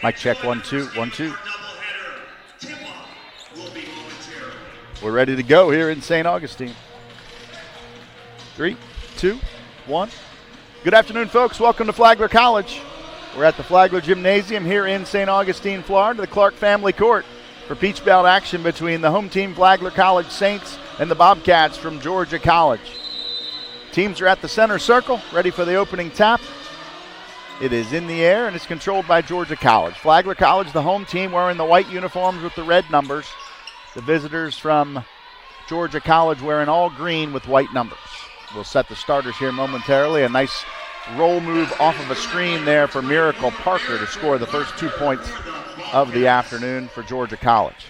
Mic check, 1, 2, 1, 2. We're ready to go here in St. Augustine. 3, 2, 1. Good afternoon, folks. Welcome to Flagler College. We're at the Flagler Gymnasium here in St. Augustine, Florida, the Clark Family Court for Peach Belt action between the home team Flagler College Saints and the Bobcats from Georgia College. Teams are at the center circle, ready for the opening tap. It is in the air, and it's controlled by Georgia College. Flagler College, the home team, wearing the white uniforms with the red numbers. The visitors from Georgia College wearing all green with white numbers. We'll set the starters here momentarily. A nice roll move off of a screen there for Miracle Parker to score the first 2 points of the afternoon for Georgia College.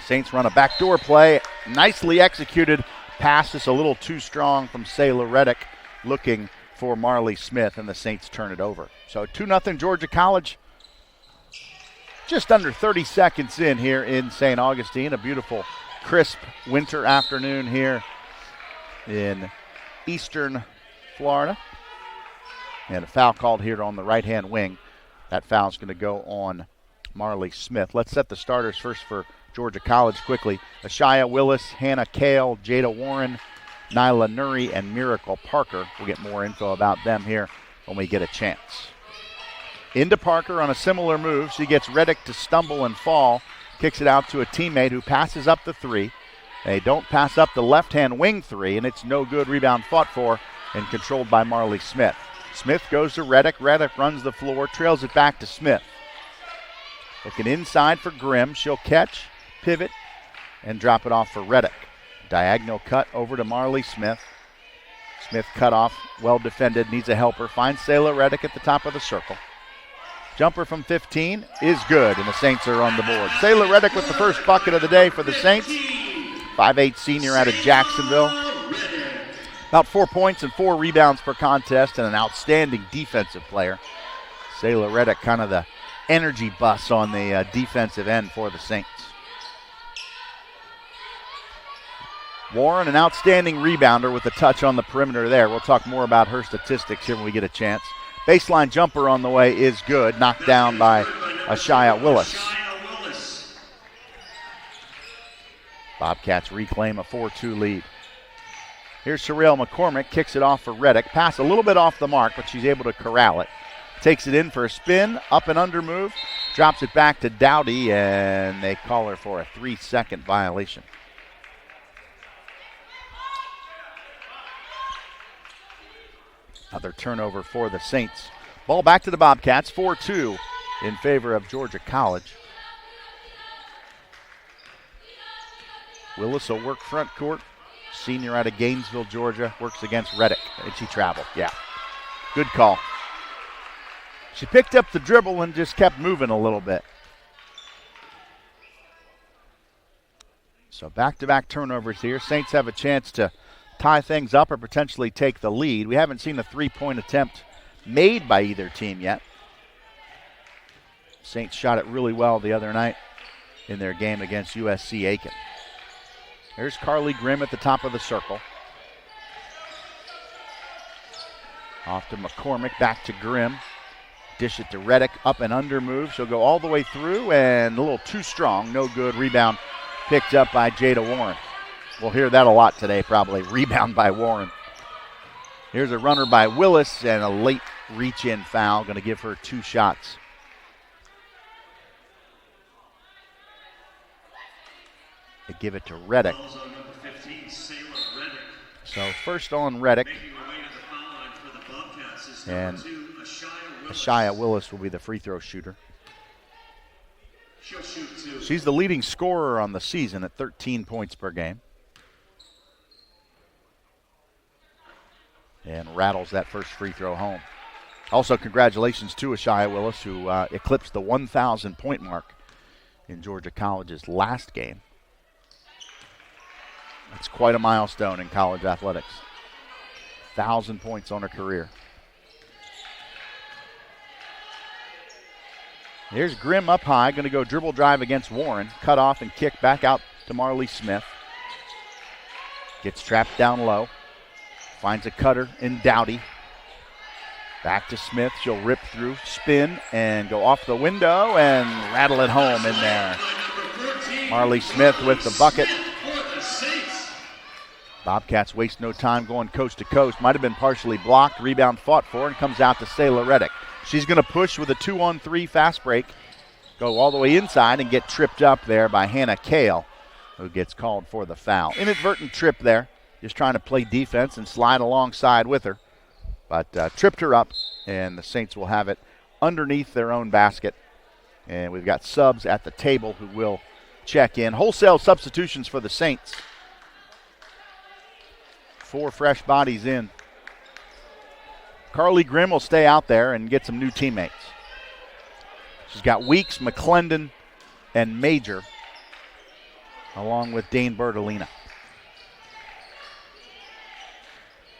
Saints run a backdoor play. Nicely executed pass, just a little too strong from Sayla Reddick, looking for Marley Smith, and the Saints turn it over. So 2-0 Georgia College. Just under 30 seconds in here in St. Augustine. A beautiful, crisp winter afternoon here in eastern Florida. And a foul called here on the right-hand wing. That foul's going to go on Marley Smith. Let's set the starters first for Georgia College quickly. Ashaya Willis, Hannah Kale, Jada Warren, Nyla Nuri, and Miracle Parker. We'll get more info about them here when we get a chance. Into Parker on a similar move. She gets Reddick to stumble and fall. Kicks it out to a teammate who passes up the three. They don't pass up the left-hand wing three, and it's no good. Rebound fought for and controlled by Marley Smith. Smith goes to Reddick. Reddick runs the floor, trails it back to Smith. Looking inside for Grimm. She'll catch, pivot, and drop it off for Reddick. Diagonal cut over to Marley Smith. Smith cut off, well defended, needs a helper. Finds Sayla Reddick at the top of the circle. Jumper from 15 is good, and the Saints are on the board. Sayla Reddick with the first bucket of the day for the Saints. 5'8" senior out of Jacksonville. About 4 points and 4 rebounds per contest, and an outstanding defensive player. Sayla Reddick, kind of the energy bus on the defensive end for the Saints. Warren, an outstanding rebounder with a touch on the perimeter there. We'll talk more about her statistics here when we get a chance. Baseline jumper on the way is good, knocked down by Ashaya Willis. Bobcats reclaim a 4-2 lead. Here's Sherelle McCormick, kicks it off for Reddick. Pass a little bit off the mark, but she's able to corral it. Takes it in for a spin, up and under move, drops it back to Dowdy, and they call her for a 3-second violation. Another turnover for the Saints. Ball back to the Bobcats, 4-2 in favor of Georgia College. Willis will work front court. Senior out of Gainesville, Georgia, works against Reddick. And she traveled, yeah. Good call. She picked up the dribble and just kept moving a little bit. So back-to-back turnovers here. Saints have a chance to tie things up or potentially take the lead. We haven't seen a three-point attempt made by either team yet. Saints shot it really well the other night in their game against USC Aiken. Here's Carly Grimm at the top of the circle. Off to McCormick, back to Grimm. Dish it to Reddick, up and under move. She'll go all the way through, and a little too strong. No good. Rebound picked up by Jada Warren. We'll hear that a lot today, probably. Rebound by Warren. Here's a runner by Willis, and a late reach-in foul. Going to give her 2 shots. They give it to Reddick. So first on Reddick. And Ashaya Willis will be the free throw shooter. She's the leading scorer on the season at 13 points per game. And rattles that first free throw home. Also, congratulations to Ashaya Willis, who eclipsed the 1,000 point mark in Georgia College's last game. That's quite a milestone in college athletics. 1,000 points on her career. Here's Grimm up high, going to go dribble drive against Warren. Cut off and kick back out to Marley Smith. Gets trapped down low. Finds a cutter in Dowdy. Back to Smith. She'll rip through, spin, and go off the window and rattle it home in there. Marley Smith with the bucket. Bobcats waste no time going coast to coast. Might have been partially blocked. Rebound fought for and comes out to Sayla Reddick. She's going to push with a 2-on-3 fast break. Go all the way inside and get tripped up there by Hannah Kale, who gets called for the foul. Inadvertent trip there. Just trying to play defense and slide alongside with her. But tripped her up, and the Saints will have it underneath their own basket. And we've got subs at the table who will check in. Wholesale substitutions for the Saints. 4 fresh bodies in. Carly Grimm will stay out there and get some new teammates. She's got Weeks, McClendon, and Major, along with Dane Bertolina.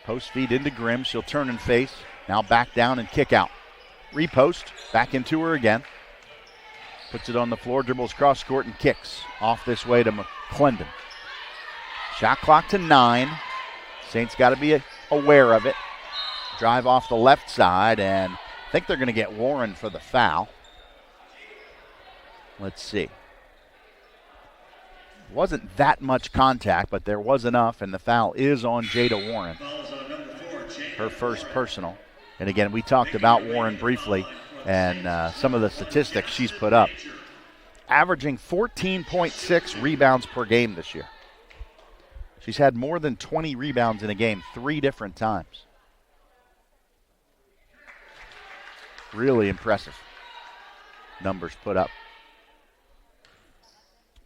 Post feed into Grimm. She'll turn and face. Now back down and kick out. Repost. Back into her again. Puts it on the floor, dribbles cross court and kicks. Off this way to McClendon. Shot clock to 9. Saints got to be aware of it. Drive off the left side, and I think they're going to get Warren for the foul. Let's see. Wasn't that much contact, but there was enough, and the foul is on Jada Warren. Her first personal. And again, we talked about Warren briefly and some of the statistics she's put up. Averaging 14.6 rebounds per game this year. She's had more than 20 rebounds in a game 3 different times. Really impressive numbers put up.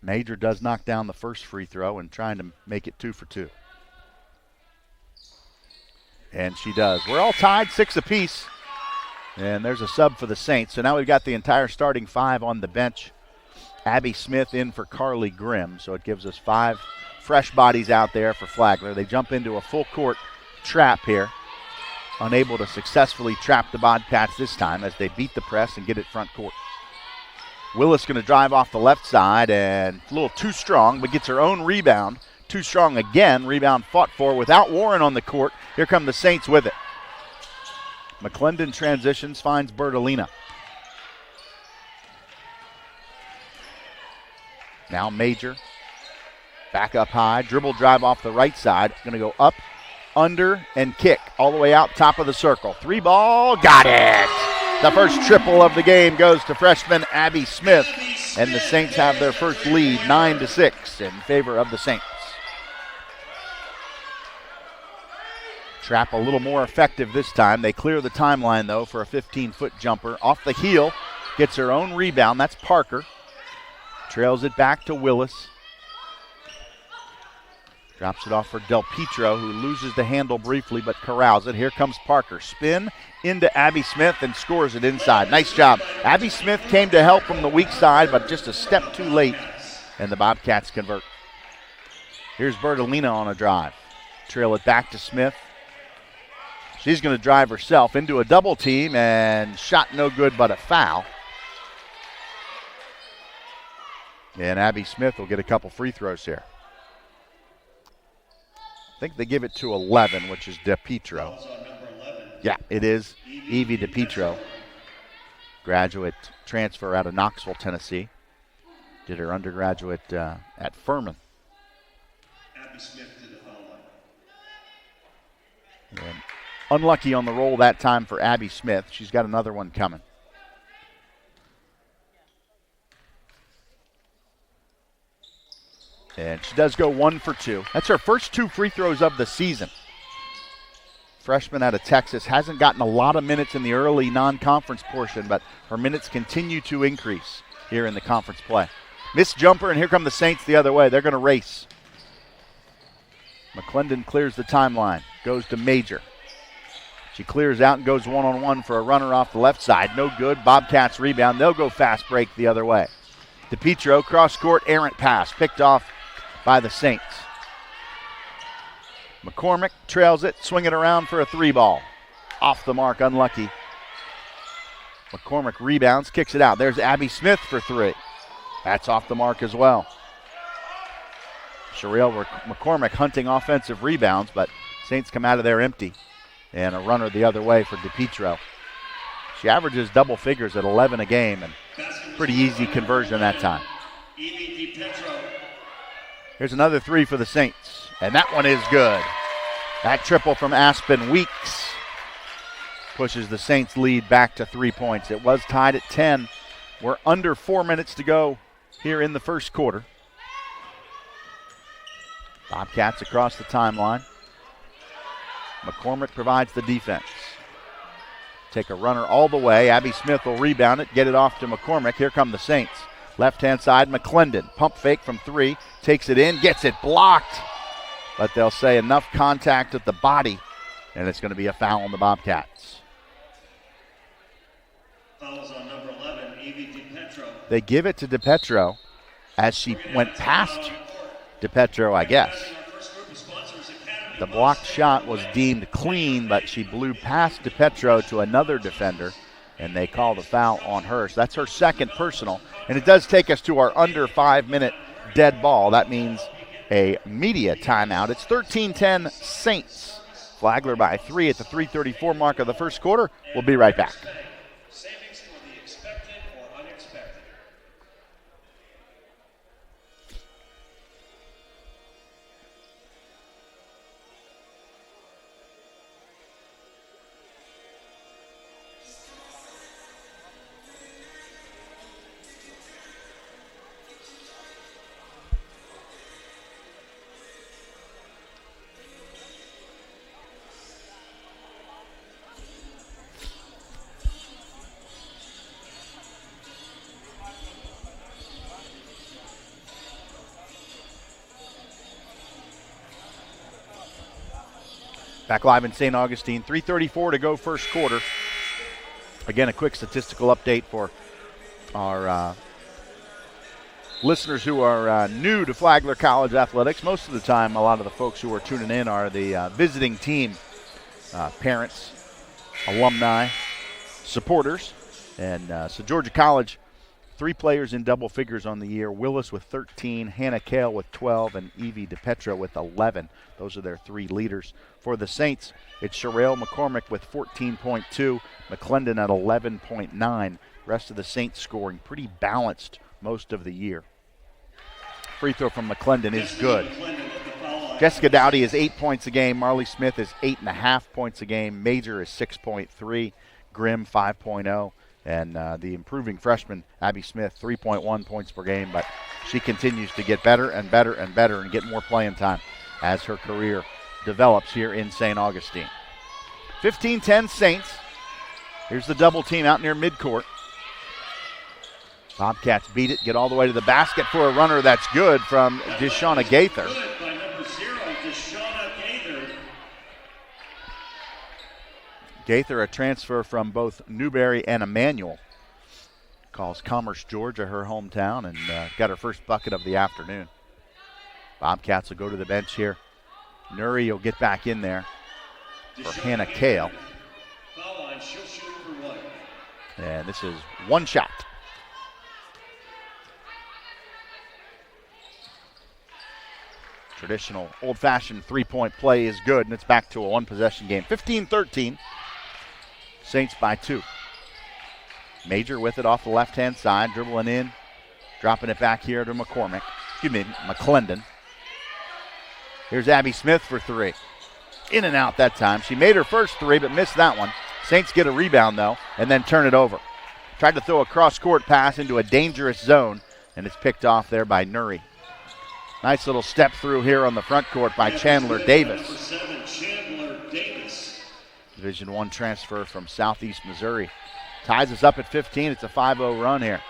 Major does knock down the first free throw and trying to make it 2 for 2. And she does. We're all tied 6 apiece. And there's a sub for the Saints. So now we've got the entire starting 5 on the bench. Abby Smith in for Carly Grimm. So it gives us 5 fresh bodies out there for Flagler. They jump into a full court trap here. Unable to successfully trap the Bobcats this time as they beat the press and get it front court. Willis going to drive off the left side and a little too strong, but gets her own rebound. Too strong again. Rebound fought for without Warren on the court. Here come the Saints with it. McClendon transitions, finds Bertolina. Now Major. Back up high. Dribble drive off the right side. Going to go up, under, and kick all the way out top of the circle. 3 ball. Got it. The first triple of the game goes to freshman Abby Smith. And the Saints have their first lead, 9-6 in favor of the Saints. Trap a little more effective this time. They clear the timeline, though, for a 15-foot jumper. Off the heel, gets her own rebound. That's Parker. Trails it back to Willis. Drops it off for Del Pietro, who loses the handle briefly but corrals it. Here comes Parker. Spin into Abby Smith and scores it inside. Nice job. Abby Smith came to help from the weak side, but just a step too late, and the Bobcats convert. Here's Bertolina on a drive. Trail it back to Smith. She's going to drive herself into a double team, and shot no good but a foul. And Abby Smith will get a couple free throws here. I think they give it to 11, which is DePietro. Yeah, it is Evie DePietro. Graduate transfer out of Knoxville, Tennessee. Did her undergraduate at Furman. Abby Smith to the foul line. And unlucky on the roll that time for Abby Smith. She's got another one coming. And she does go 1 for 2. That's her first 2 free throws of the season. Freshman out of Texas. Hasn't gotten a lot of minutes in the early non-conference portion, but her minutes continue to increase here in the conference play. Missed jumper, and here come the Saints the other way. They're going to race. McClendon clears the timeline. Goes to Major. She clears out and goes one-on-one for a runner off the left side. No good. Bobcats rebound. They'll go fast break the other way. DePietro, cross-court, errant pass. Picked off by the Saints. McCormick trails it, swing it around for a 3-ball. Off the mark, unlucky. McCormick rebounds, kicks it out. There's Abby Smith for 3. That's off the mark as well. Sherelle McCormick hunting offensive rebounds, but Saints come out of there empty. and a runner the other way for DiPietro. She averages double figures at 11 a game, and pretty easy conversion that time. Here's another three for the Saints, and that one is good. That triple from Aspen Weeks pushes the Saints lead back to 3 points. It was tied at 10. We're under 4 minutes to go here in the first quarter. Bobcats across the timeline. McCormick provides the defense. Take a runner all the way. Abby Smith will rebound it, get it off to McCormick. Here come the Saints. Left-hand side, McClendon. Pump fake from 3. Takes it in, gets it blocked. But they'll say enough contact at the body, and it's going to be a foul on the Bobcats. Fouls on number 11, Evie DiPietro. They give it to DiPietro as she went past DiPietro, I guess. The blocked shot was deemed clean, but she blew past DiPietro to another defender, and they call the foul on her. So that's her second personal, and it does take us to our under 5 minute dead ball. That means a media timeout. It's 13-10 Saints. Flagler by 3 at the 3:34 mark of the first quarter. We'll be right back. Savings for the expected or unexpected. Back live in St. Augustine, 3:34 to go first quarter. Again, a quick statistical update for our listeners who are new to Flagler College athletics. Most of the time, a lot of the folks who are tuning in are the visiting team, parents, alumni, supporters. And so Georgia College, 3 players in double figures on the year. Willis with 13, Hannah Kale with 12, and Evie DiPietro with 11. Those are their 3 leaders. For the Saints, it's Sherelle McCormick with 14.2, McClendon at 11.9. Rest of the Saints scoring pretty balanced most of the year. Free throw from McClendon is good. Jessica Dowdy is 8 points a game. Marley Smith is 8.5 points a game. Major is 6.3. Grimm 5.0. And the improving freshman, Abby Smith, 3.1 points per game. But she continues to get better and better and better and get more playing time as her career develops here in St. Augustine. 15-10 Saints. Here's the double team out near midcourt. Bobcats beat it, get all the way to the basket for a runner that's good from Deshauna Gaither. Good by number 0, Deshauna Gaither. Gaither, a transfer from both Newberry and Emmanuel. Calls Commerce, Georgia, her hometown, and got her first bucket of the afternoon. Bobcats will go to the bench here. Nuri will get back in there for Hannah Kale. Foul line, she'll shoot for 1. And this is one shot. Traditional old-fashioned three-point play is good, and it's back to a one-possession game. 15-13. Saints by 2. Major with it off the left-hand side, dribbling in, dropping it back here to McClendon. Here's Abby Smith for 3. In and out that time. She made her first 3, but missed that one. Saints get a rebound, though, and then turn it over. Tried to throw a cross-court pass into a dangerous zone, and it's picked off there by Nuri. Nice little step through here on the front court by Chandler Davis. Number 7, Chandler Davis. Division I transfer from Southeast Missouri. Ties us up at 15. It's a 5-0 run here.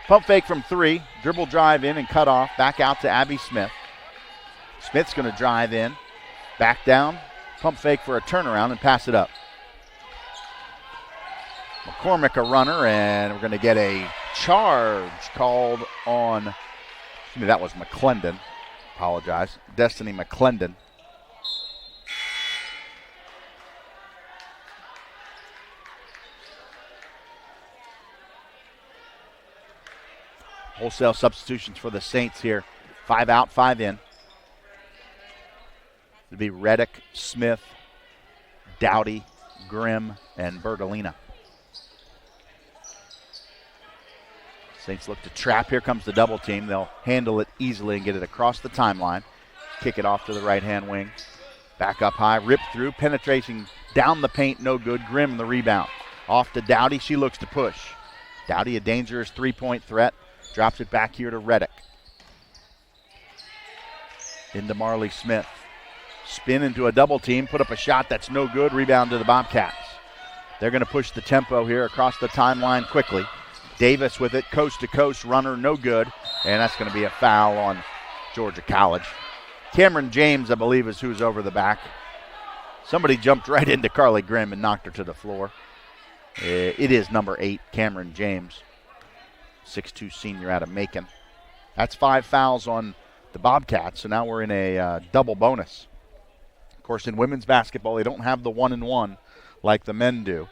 Pump fake from 3. Dribble drive in and cut off. Back out to Abby Smith. Smith's going to drive in. Back down. Pump fake for a turnaround and pass it up. McCormick a runner, and we're going to get a charge called on, that was McClendon. Apologize. Destiny McClendon. Wholesale substitutions for the Saints here. 5 out, 5 in. It'll be Reddick, Smith, Dowdy, Grimm, and Bertolina. Saints look to trap. Here comes the double team. They'll handle it easily and get it across the timeline. Kick it off to the right-hand wing. Back up high, rip through, penetration down the paint, no good. Grimm the rebound. Off to Dowdy, she looks to push. Dowdy, a dangerous three-point threat. Drops it back here to Reddick. Into Marley Smith. Spin into a double team, put up a shot that's no good. Rebound to the Bobcats. They're going to push the tempo here across the timeline quickly. Davis with it, coast to coast, runner, no good. And that's going to be a foul on Georgia College. Cameron James, I believe, is who's over the back. Somebody jumped right into Carly Grimm and knocked her to the floor. It is number 8, Cameron James, 6'2" senior out of Macon. That's 5 fouls on the Bobcats, so now we're in a double bonus. Of course, in women's basketball, they don't have the 1-and-1 like the men do.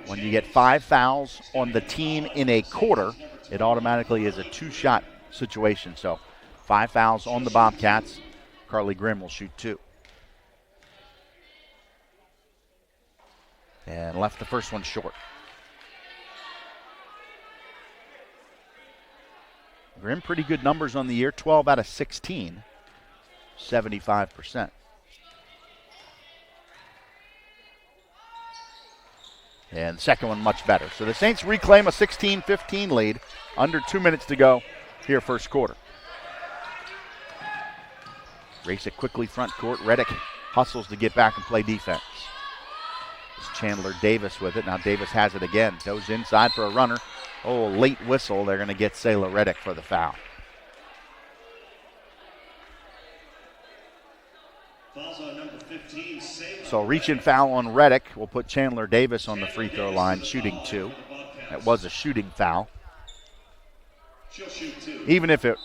When you get 5 fouls on the team in a quarter, it automatically is a 2-shot situation. So 5 fouls on the Bobcats. Carly Grimm will shoot 2. And left the first one short. Grimm, pretty good numbers on the year, 12 out of 16, 75%. And the second one much better. So the Saints reclaim a 16-15 lead. Under 2 minutes to go here first quarter. Race it quickly front court. Reddick hustles to get back and play defense. It's Chandler Davis with it. Now Davis has it again. Goes inside for a runner. Oh, late whistle. They're going to get Selah Reddick for the foul. So reach-in foul on Reddick will put Chandler Davis on the free throw line, shooting 2. That was a shooting foul. Even if it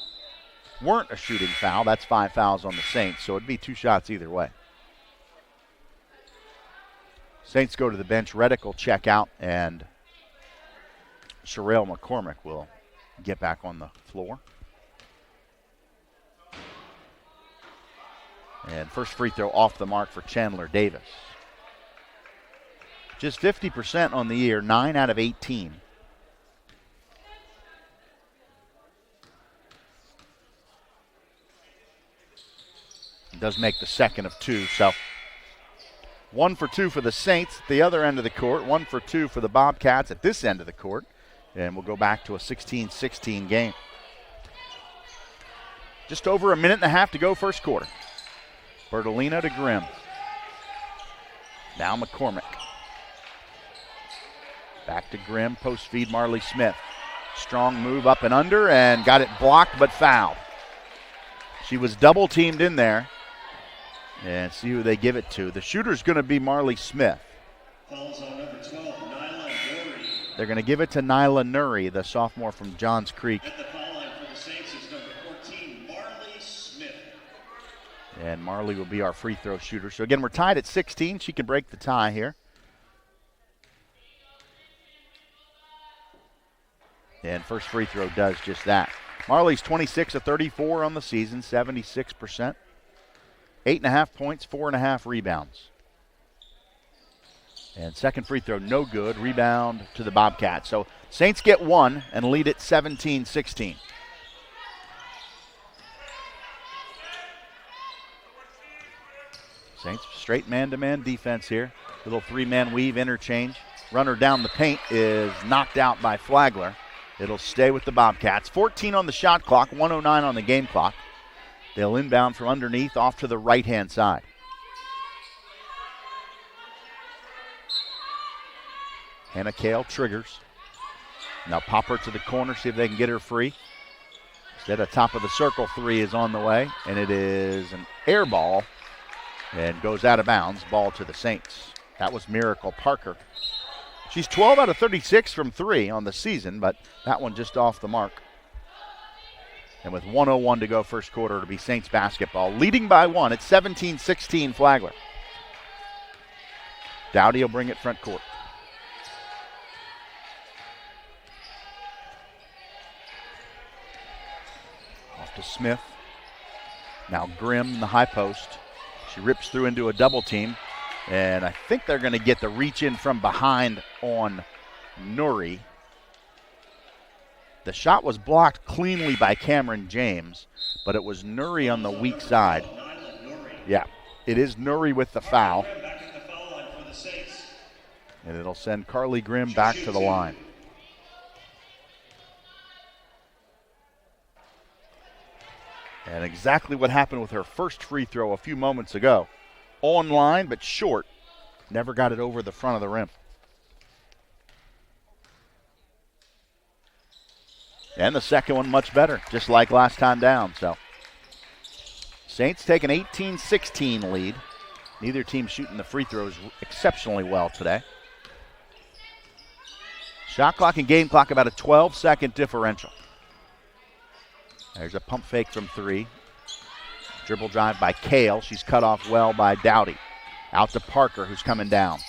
weren't a shooting foul, that's 5 fouls on the Saints, so it'd be 2 shots either way. Saints go to the bench. Reddick will check out, and Sherelle McCormick will get back on the floor. And first free throw off the mark for Chandler Davis. Just 50% on the year, 9 out of 18. It does make the second of 2, so 1 for 2 for the Saints at the other end of the court, 1 for 2 for the Bobcats at this end of the court, and we'll go back to a 16-16 game. Just over a minute and a half to go first quarter. Bertolina to Grimm. Now McCormick. Back to Grimm, post feed Marley Smith. Strong move up and under and got it blocked but fouled. She was double teamed in there. And see who they give it to. The shooter's going to be Marley Smith. Falls on number 12, Nyla Nuri. They're going to give it to Nyla Nuri, the sophomore from Johns Creek. At the foul line for the Saints is number 14, Marley Smith. And Marley will be our free throw shooter. So again, we're tied at 16. She can break the tie here. And first free throw does just that. Marley's 26 of 34 on the season, 76%. 8.5 points, 4.5 rebounds. And second free throw, no good. Rebound to the Bobcats. So Saints get 1 and lead it 17-16. Saints straight man-to-man defense here. Little 3-man weave interchange. Runner down the paint is knocked out by Flagler. It'll stay with the Bobcats. 14 on the shot clock, 1:09 on the game clock. They'll inbound from underneath off to the right-hand side. Hannah Kale triggers. Now pop her to the corner, see if they can get her free. Instead, a top of the circle 3 is on the way, and it is an air ball and goes out of bounds. Ball to the Saints. That was Miracle Parker. She's 12 out of 36 from 3 on the season, but that one just off the mark. And with 1:01 to go first quarter, it'll be Saints basketball. Leading by 1 at 17-16 Flagler. Dowdy will bring it front court. Off to Smith. Now Grimm in the high post. She rips through into a double team. And I think they're going to get the reach in from behind on Nuri. The shot was blocked cleanly by Cameron James, but it was Nuri on the weak side. Yeah, it is Nuri with the foul. And it'll send Carly Grimm back to the line. And exactly what happened with her first free throw a few moments ago. On line, but short. Never got it over the front of the rim. And the second one much better, just like last time down. So Saints take an 18-16 lead. Neither team shooting the free throws exceptionally well today. Shot clock and game clock about a 12-second differential. There's a pump fake from three. Dribble drive by Kale. She's cut off well by Dowdy. Out to Parker, who's coming down.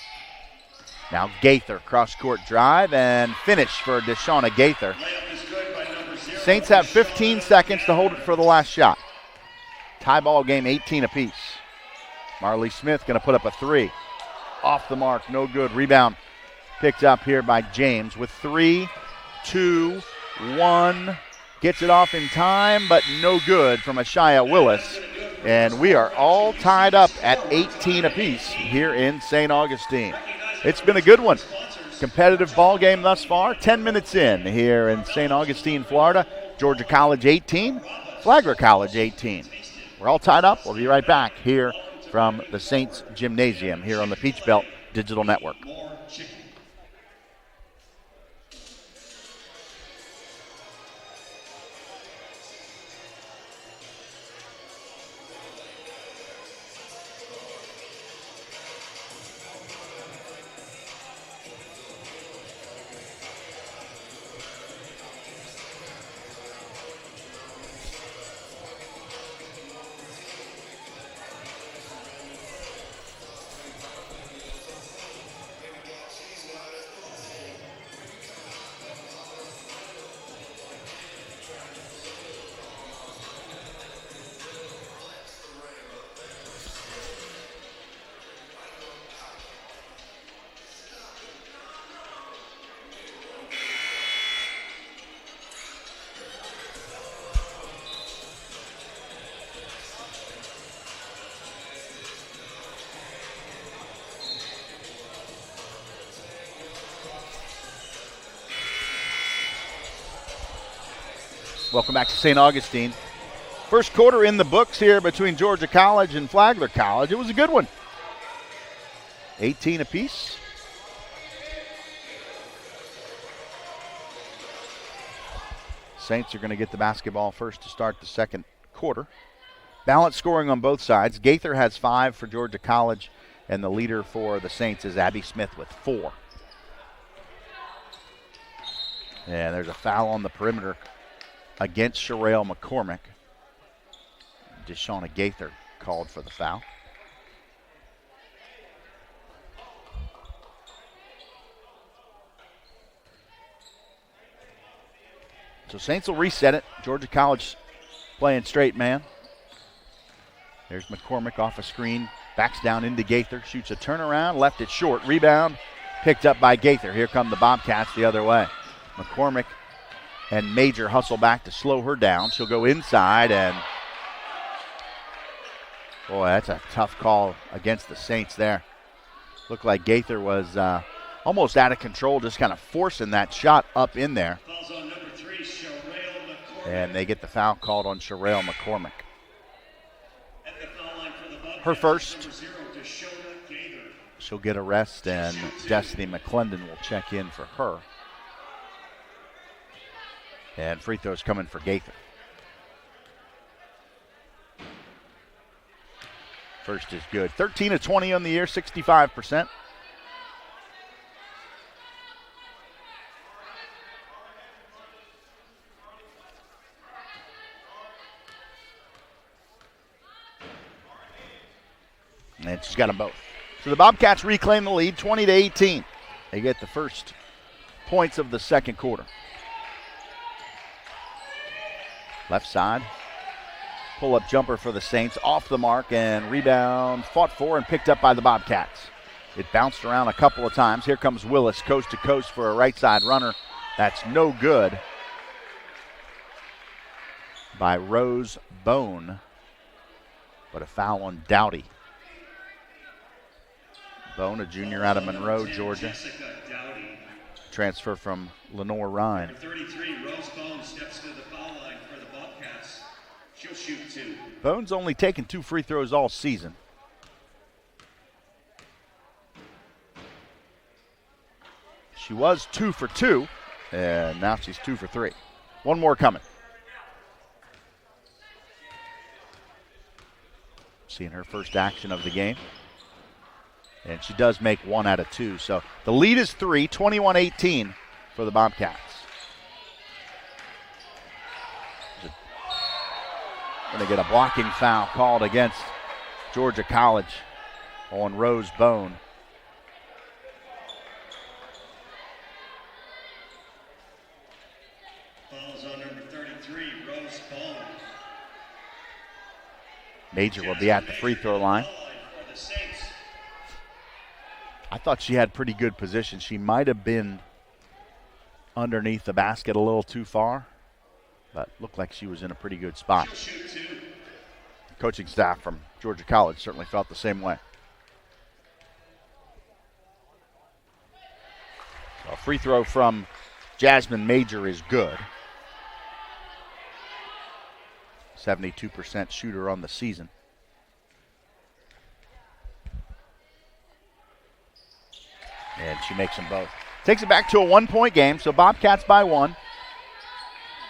Now Gaither, cross-court drive and finish for Deshauna Gaither. Saints have 15 seconds to hold it for the last shot. Tie ball game, 18 apiece. Marley Smith going to put up a three. Off the mark, no good. Rebound picked up here by James with 3, 2, 1. Gets it off in time, but no good from Ashaya Willis. And we are all tied up at 18 apiece here in St. Augustine. It's been a good one. Competitive ball game thus far. 10 minutes in here in St. Augustine, Florida. Georgia College 18, Flagler College 18. We're all tied up. We'll be right back here from the Saints Gymnasium here on the Peach Belt Digital Network. Welcome back to St. Augustine. First quarter in the books here between Georgia College and Flagler College. It was a good one. 18 apiece. Saints are going to get the basketball first to start the second quarter. Balanced scoring on both sides. Gaither has 5 for Georgia College, and the leader for the Saints is Abby Smith with 4. And there's a foul on the perimeter against Sherelle McCormick. Deshauna Gaither called for the foul. So Saints will reset it. Georgia College playing straight man. There's McCormick off a screen. Backs down into Gaither. Shoots a turnaround. Left it short. Rebound picked up by Gaither. Here come the Bobcats the other way. McCormick and Major hustle back to slow her down. She'll go inside, and boy, that's a tough call against the Saints there. Looked like Gaither was almost out of control, just kind of forcing that shot up in there. And they get the foul called on Sherelle McCormick. Her first. She'll get a rest, and Destiny McClendon will check in for her. And free throws coming for Gaither. First is good. 13 of 20 on the year, 65%. And she's got them both. So the Bobcats reclaim the lead, 20-18. They get the first points of the second quarter. Left side. Pull-up jumper for the Saints, off the mark, and rebound fought for and picked up by the Bobcats. It bounced around a couple of times. Here comes Willis, coast to coast for a right side runner. That's no good by Rose Bone, but a foul on Dowdy. Bone, a junior out of Monroe, Georgia. Transfer from Lenore Rhine. Number 33, Rose Bone steps to the foul line for the Bobcats. She'll shoot 2. Bone's only taken 2 free throws all season. She was 2 for 2, and now she's 2 for 3. One more coming. Seeing her first action of the game. And she does make 1 out of 2. So the lead is 3, 21-18 for the Bobcats. Going to get a blocking foul called against Georgia College on Rose Bone. Falls on number 33, Rose Bone. Major will be at the free throw line. I thought she had pretty good position. She might have been underneath the basket a little too far, but looked like she was in a pretty good spot. Coaching staff from Georgia College certainly felt the same way. So a free throw from Jasmine Major is good. 72% shooter on the season. And she makes them both. Takes it back to a 1-point game, so Bobcats by 1.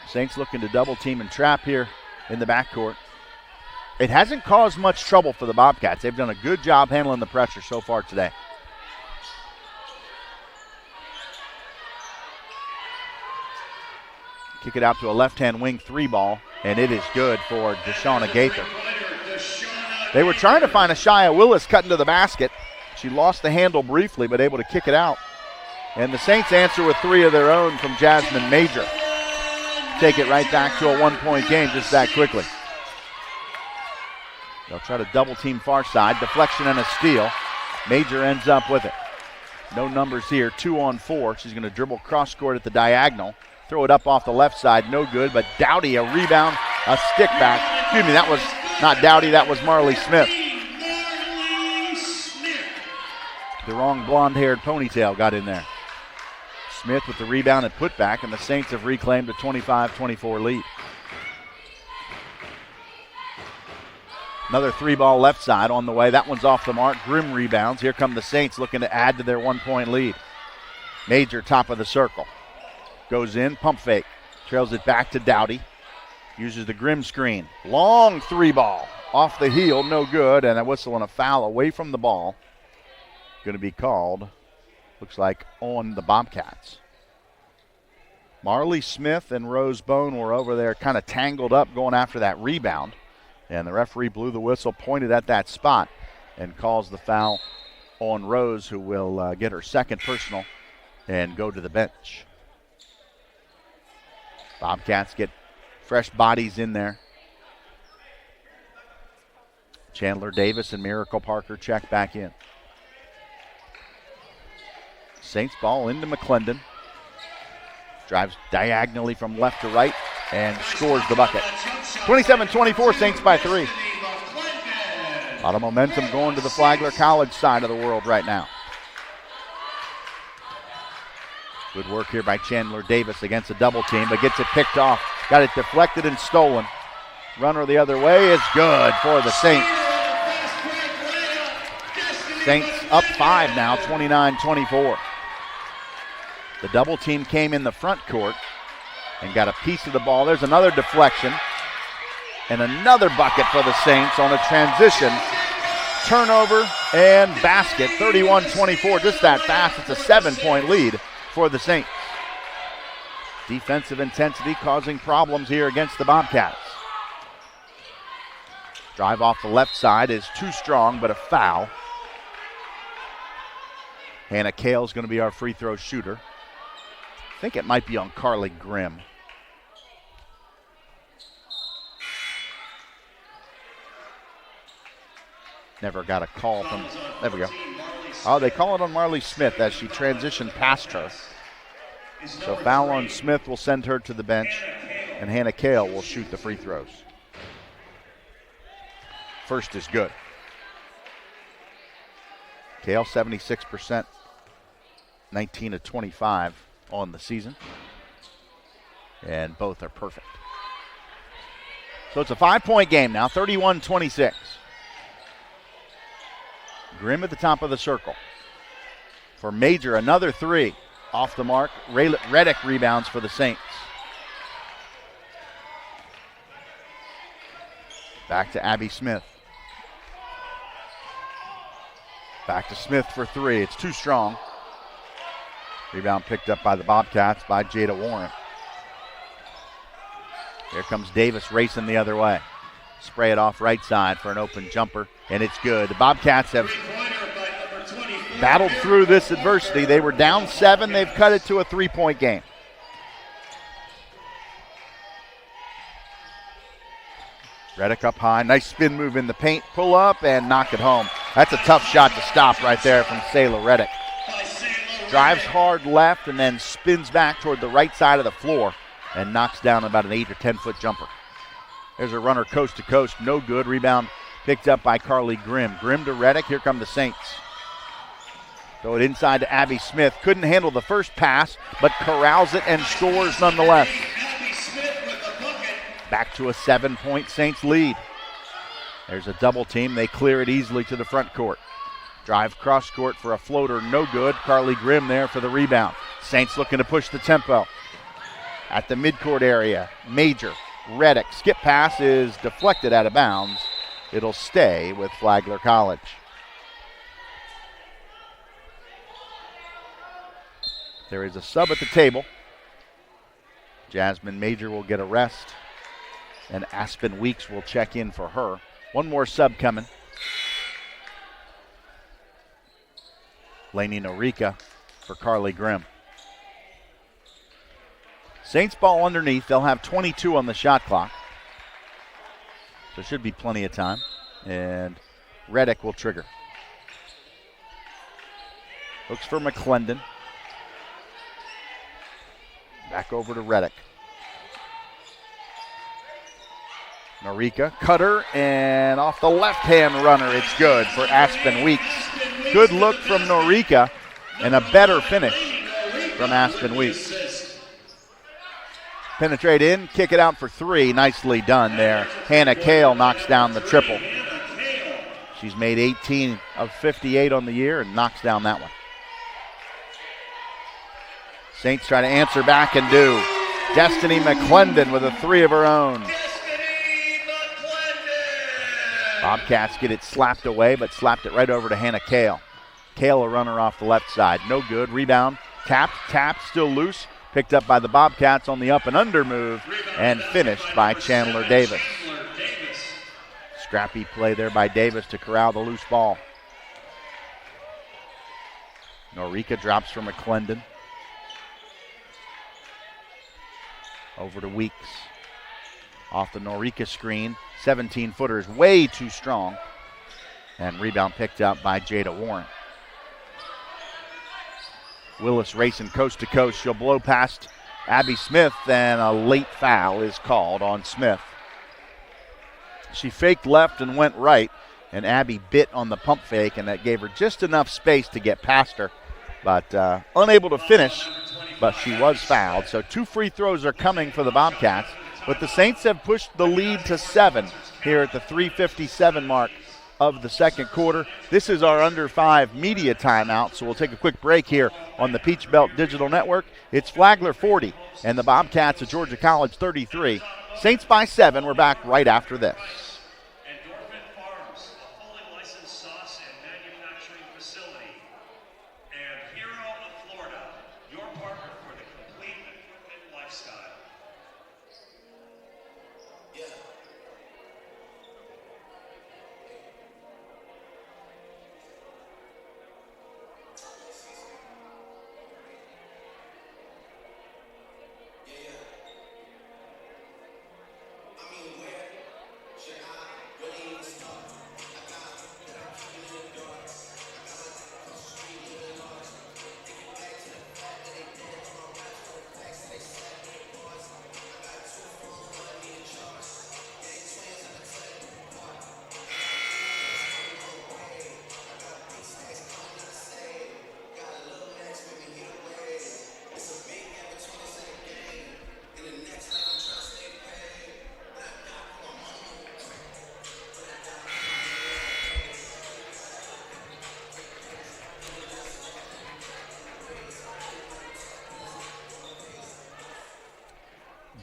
Saints looking to double team and trap here in the backcourt. It hasn't caused much trouble for the Bobcats. They've done a good job handling the pressure so far today. Kick it out to a left-hand wing 3 ball, and it is good for Deshauna Gaither. They were trying to find a Shia Willis cutting to the basket. She lost the handle briefly, but able to kick it out. And the Saints answer with 3 of their own from Jasmine Major. Take it right back to a 1-point game just that quickly. They'll try to double team far side. Deflection and a steal. Major ends up with it. No numbers here. 2 on 4. She's going to dribble cross court at the diagonal. Throw it up off the left side. No good, but Dowdy, a rebound, a stick back. Excuse me, that was not Dowdy, that was Marley Smith. The wrong blonde-haired ponytail got in there. Smith with the rebound and putback, and the Saints have reclaimed a 25-24 lead. Another 3-ball left side on the way. That one's off the mark. Grimm rebounds. Here come the Saints looking to add to their 1-point lead. Major top of the circle. Goes in, pump fake. Trails it back to Dowdy. Uses the Grimm screen. Long 3-ball. Off the heel, no good, and a whistle and a foul away from the ball. Going to be called, looks like, on the Bobcats. Marley Smith and Rose Bone were over there kind of tangled up going after that rebound. And the referee blew the whistle, pointed at that spot, and calls the foul on Rose, who will get her second personal and go to the bench. Bobcats get fresh bodies in there. Chandler Davis and Miracle Parker check back in. Saints ball into McClendon. Drives diagonally from left to right and scores the bucket. 27-24, Saints by 3. A lot of momentum going to the Flagler College side of the world right now. Good work here by Chandler Davis against a double team, but gets it picked off. Got it deflected and stolen. Runner the other way is good for the Saints. Saints up 5 now, 29-24. The double team came in the front court and got a piece of the ball. There's another deflection and another bucket for the Saints on a transition. Turnover and basket, 31-24, just that fast. It's a 7-point lead for the Saints. Defensive intensity causing problems here against the Bobcats. Drive off the left side is too strong, but a foul. Hannah Kale's going to be our free throw shooter. I think it might be on Carly Grimm. Never got a call from, there we go. Oh, they call it on Marley Smith as she transitioned past her. So foul on Smith will send her to the bench, and Hannah Kale will shoot the free throws. First is good. Kale 76%, 19 of 25 on the season, and both are perfect. So it's a 5-point game now, 31-26. Grimm at the top of the circle. For Major, another three. Off the mark. Reddick rebounds for the Saints. Back to Abby Smith. Back to Smith for three. It's too strong. Rebound picked up by the Bobcats by Jada Warren. Here comes Davis racing the other way. Spray it off right side for an open jumper, and it's good. The Bobcats have battled through this adversity. They were down 7. They've cut it to a 3-point game. Reddick up high. Nice spin move in the paint. Pull up and knock it home. That's a tough shot to stop right there from Sayla Reddick. Drives hard left and then spins back toward the right side of the floor and knocks down about an 8 or 10-foot jumper. There's a runner coast to coast. No good. Rebound picked up by Carly Grimm. Grimm to Reddick. Here come the Saints. Throw it inside to Abby Smith. Couldn't handle the first pass, but corrals it and scores nonetheless. Back to a 7-point Saints lead. There's a double team. They clear it easily to the front court. Drive cross court for a floater. No good. Carly Grimm there for the rebound. Saints looking to push the tempo. At the midcourt area, Major. Reddick. Skip pass is deflected out of bounds. It'll stay with Flagler College. There is a sub at the table. Jasmine Major will get a rest, and Aspen Weeks will check in for her. One more sub coming. Lainey Norica for Carly Grimm. Saints ball underneath. They'll have 22 on the shot clock. So should be plenty of time. And Reddick will trigger. Looks for McClendon. Back over to Reddick. Norica, cutter, and off the left-hand runner, it's good for Aspen Weeks. Good look from Norica, and a better finish from Aspen Weeks. Penetrate in, kick it out for three. Nicely done there. Hannah Kale knocks down the triple. She's made 18 of 58 on the year and knocks down that one. Saints try to answer back and do. Destiny McClendon with a three of her own. Bobcats get it slapped away, but slapped it right over to Hannah Kale. Kale, a runner off the left side. No good. Rebound. Tapped, still loose. Picked up by the Bobcats on the up and under move and finished by Chandler Davis. Scrappy play there by Davis to corral the loose ball. Norica drops for McClendon. Over to Weeks. Off the Norica screen. 17-footer is way too strong. And rebound picked up by Jada Warren. Willis racing coast to coast. She'll blow past Abby Smith, and a late foul is called on Smith. She faked left and went right, and Abby bit on the pump fake, and that gave her just enough space to get past her, but unable to finish, but she was fouled. So 2 free throws are coming for the Bobcats, but the Saints have pushed the lead to 7 here at the 3:57 mark of the second quarter. This is our under 5 media timeout, so we'll take a quick break here on the Peach Belt Digital Network. It's Flagler 40 and the Bobcats of Georgia College 33. Saints by 7. We're back right after this. Endorphin Farms, a fully licensed sauce and manufacturing facility. And Hero of Florida, your partner for the complete equipment lifestyle.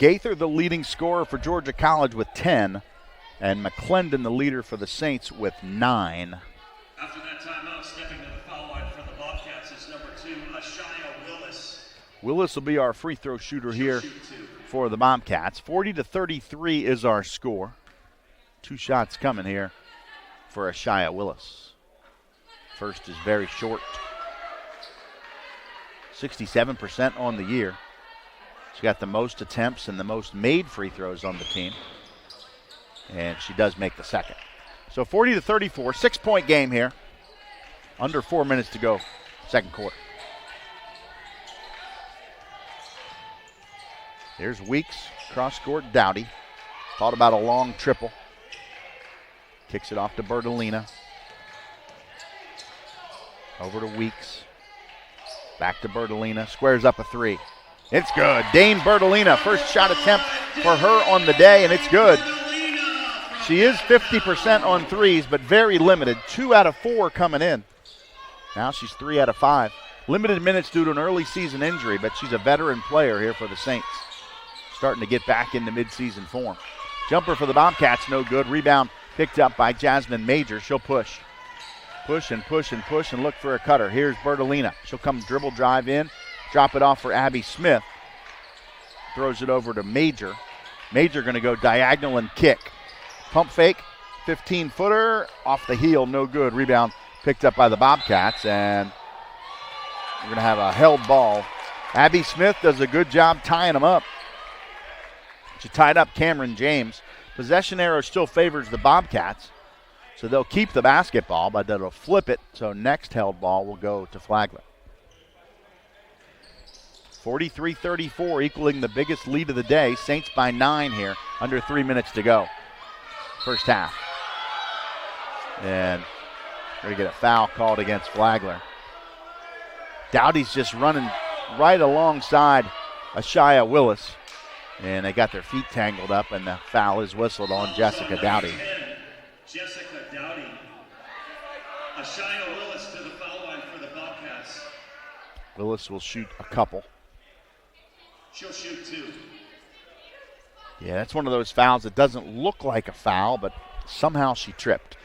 Gaither, the leading scorer for Georgia College with 10, and McClendon, the leader for the Saints with 9. After that timeout, stepping to the foul line for the Bobcats is number 2, Ashaya Willis. Willis will be our free throw shooter here for the Bobcats. 40-33 is our score. 2 shots coming here for Ashaya Willis. First is very short. 67% on the year. She got the most attempts and the most made free throws on the team. And she does make the second. So 40-34, 6-point game here. Under 4 minutes to go, second quarter. Here's Weeks, cross-court Dowdy. Thought about a long triple. Kicks it off to Bertolina. Over to Weeks. Back to Bertolina. Squares up a 3. It's good. Dane Bertolina, first shot attempt for her on the day, and it's good. She is 50% on threes, but very limited. 2 out of 4 coming in. Now she's 3 out of 5. Limited minutes due to an early season injury, but she's a veteran player here for the Saints. Starting to get back into midseason form. Jumper for the Bobcats, no good. Rebound picked up by Jasmine Major. She'll push. Push and push and push and look for a cutter. Here's Bertolina. She'll come dribble drive in. Drop it off for Abby Smith. Throws it over to Major. Major going to go diagonal and kick. Pump fake, 15-footer, off the heel, no good. Rebound picked up by the Bobcats, and we're going to have a held ball. Abby Smith does a good job tying them up. She tied up Cameron James. Possession arrow still favors the Bobcats, so they'll keep the basketball, but they'll flip it, so next held ball will go to Flagler. 43-34, equaling the biggest lead of the day. Saints by 9 here, under 3 minutes to go. First half. And we're going to get a foul called against Flagler. Dowdy's just running right alongside Ashaya Willis. And they got their feet tangled up, and the foul is whistled on Jessica Dowdy. Jessica Dowdy. Ashaya Willis to the foul line for the Bobcats. Willis will shoot a couple. She'll shoot 2. Yeah, that's one of those fouls that doesn't look like a foul, but somehow she tripped.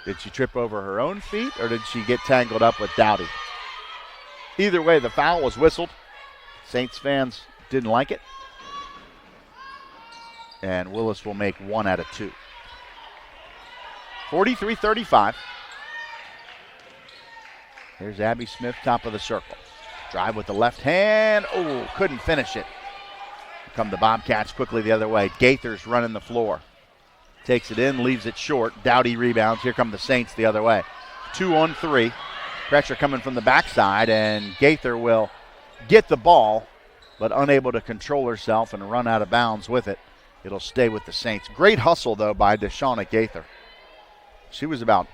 Did she trip over her own feet, or did she get tangled up with Dowdy? Either way, the foul was whistled. Saints fans didn't like it. And Willis will make 1 out of 2. 43-35. Here's Abby Smith, top of the circle. Drive with the left hand. Oh, couldn't finish it. Come the Bobcats quickly the other way. Gaither's running the floor. Takes it in, leaves it short. Dowdy rebounds. Here come the Saints the other way. 2 on 3. Pressure coming from the backside, and Gaither will get the ball, but unable to control herself and run out of bounds with it. It'll stay with the Saints. Great hustle, though, by Deshauna Gaither. She was about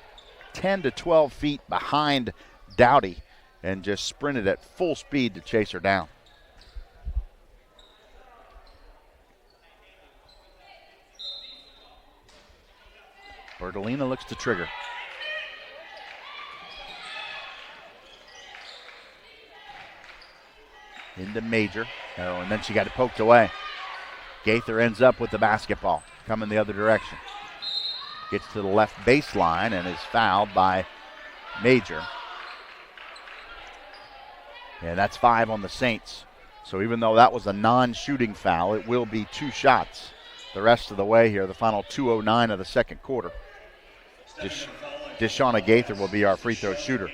10 to 12 feet behind Dowdy and just sprinted at full speed to chase her down. Bertolina looks to trigger. Into Major. Oh, and then she got it poked away. Gaither ends up with the basketball, coming the other direction. Gets to the left baseline and is fouled by Major. And that's 5 on the Saints. So even though that was a non-shooting foul, it will be 2 shots the rest of the way here, the final 2:09 of the second quarter. Deshauna Gaither will be our free throw shooter.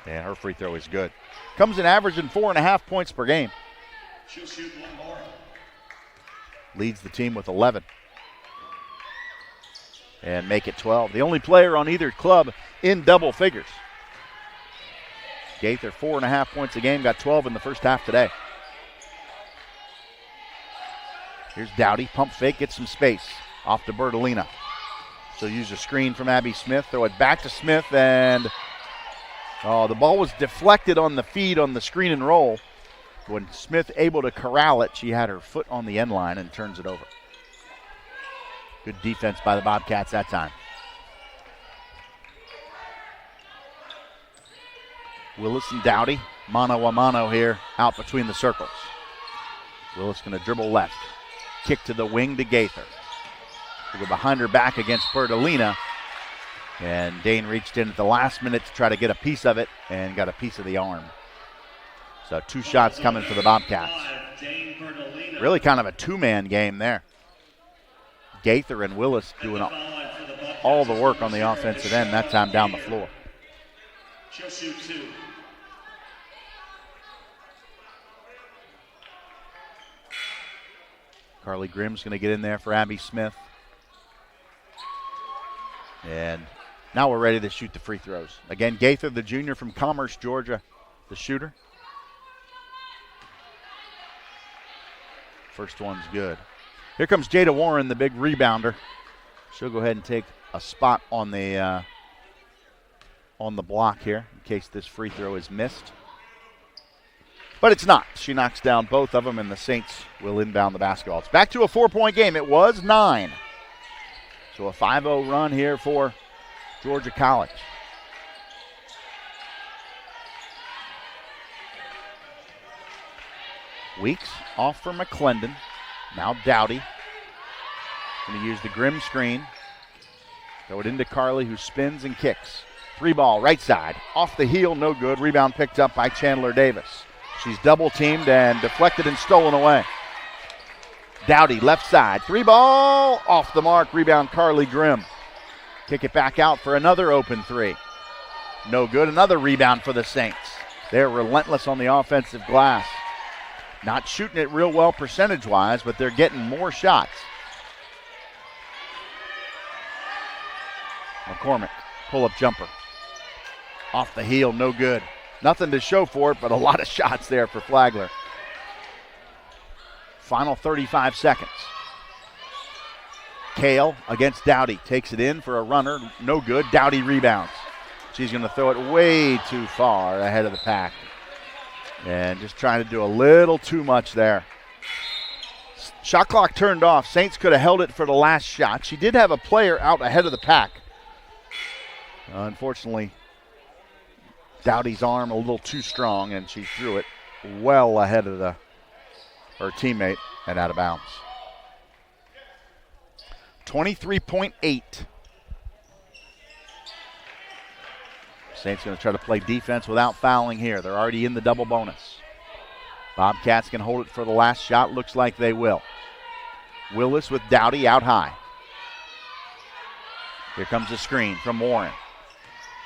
And her free throw is good. Comes in averaging 4.5 points per game. She'll shoot 1 more. Leads the team with 11. And make it 12. The only player on either club in double figures. Gaither 4.5 points a game, got 12 in the first half today. Here's Dowdy, pump fake, gets some space. Off to Bertolina. She'll use a screen from Abby Smith, throw it back to Smith, and the ball was deflected on the feed on the screen and roll. When Smith able to corral it, she had her foot on the end line and turns it over. Good defense by the Bobcats that time. Willis and Dowdy, mano a mano here, out between the circles. Willis going to dribble left. Kick to the wing to Gaither. She'll go behind her back against Bertolina. And Dane reached in at the last minute to try to get a piece of it and got a piece of the arm. So 2 shots coming for the Bobcats. Really kind of a 2-man game there. Gaither and Willis doing all the work on the offensive end, that time down the floor. She'll shoot 2. Carly Grimm's going to get in there for Abby Smith. And now we're ready to shoot the free throws. Again, Gaither, the junior from Commerce, Georgia, the shooter. First one's good. Here comes Jada Warren, the big rebounder. She'll go ahead and take a spot on the block here in case this free throw is missed. But it's not. She knocks down both of them, and the Saints will inbound the basketball. It's back to a 4-point game. It was 9. So a 5-0 run here for Georgia College. Weeks off for McClendon. Now Dowdy. Going to use the Grimm screen. Throw it into Carly, who spins and kicks. 3-ball, right side. Off the heel, no good. Rebound picked up by Chandler Davis. She's double-teamed and deflected and stolen away. Dowdy, left side. 3-ball, off the mark. Rebound, Carly Grimm. Kick it back out for another open 3. No good. Another rebound for the Saints. They're relentless on the offensive glass. Not shooting it real well percentage-wise, but they're getting more shots. McCormick, pull-up jumper. Off the heel, no good. Nothing to show for it, but a lot of shots there for Flagler. Final 35 seconds. Kale against Dowdy. Takes it in for a runner. No good. Dowdy rebounds. She's going to throw it way too far ahead of the pack. And just trying to do a little too much there. Shot clock turned off. Saints could have held it for the last shot. She did have a player out ahead of the pack. Unfortunately, Dowdy's arm a little too strong, and she threw it well ahead of her teammate and out of bounds. 23.8. Saints going to try to play defense without fouling here. They're already in the double bonus. Bobcats can hold it for the last shot. Looks like they will. Willis with Dowdy out high. Here comes a screen from Warren.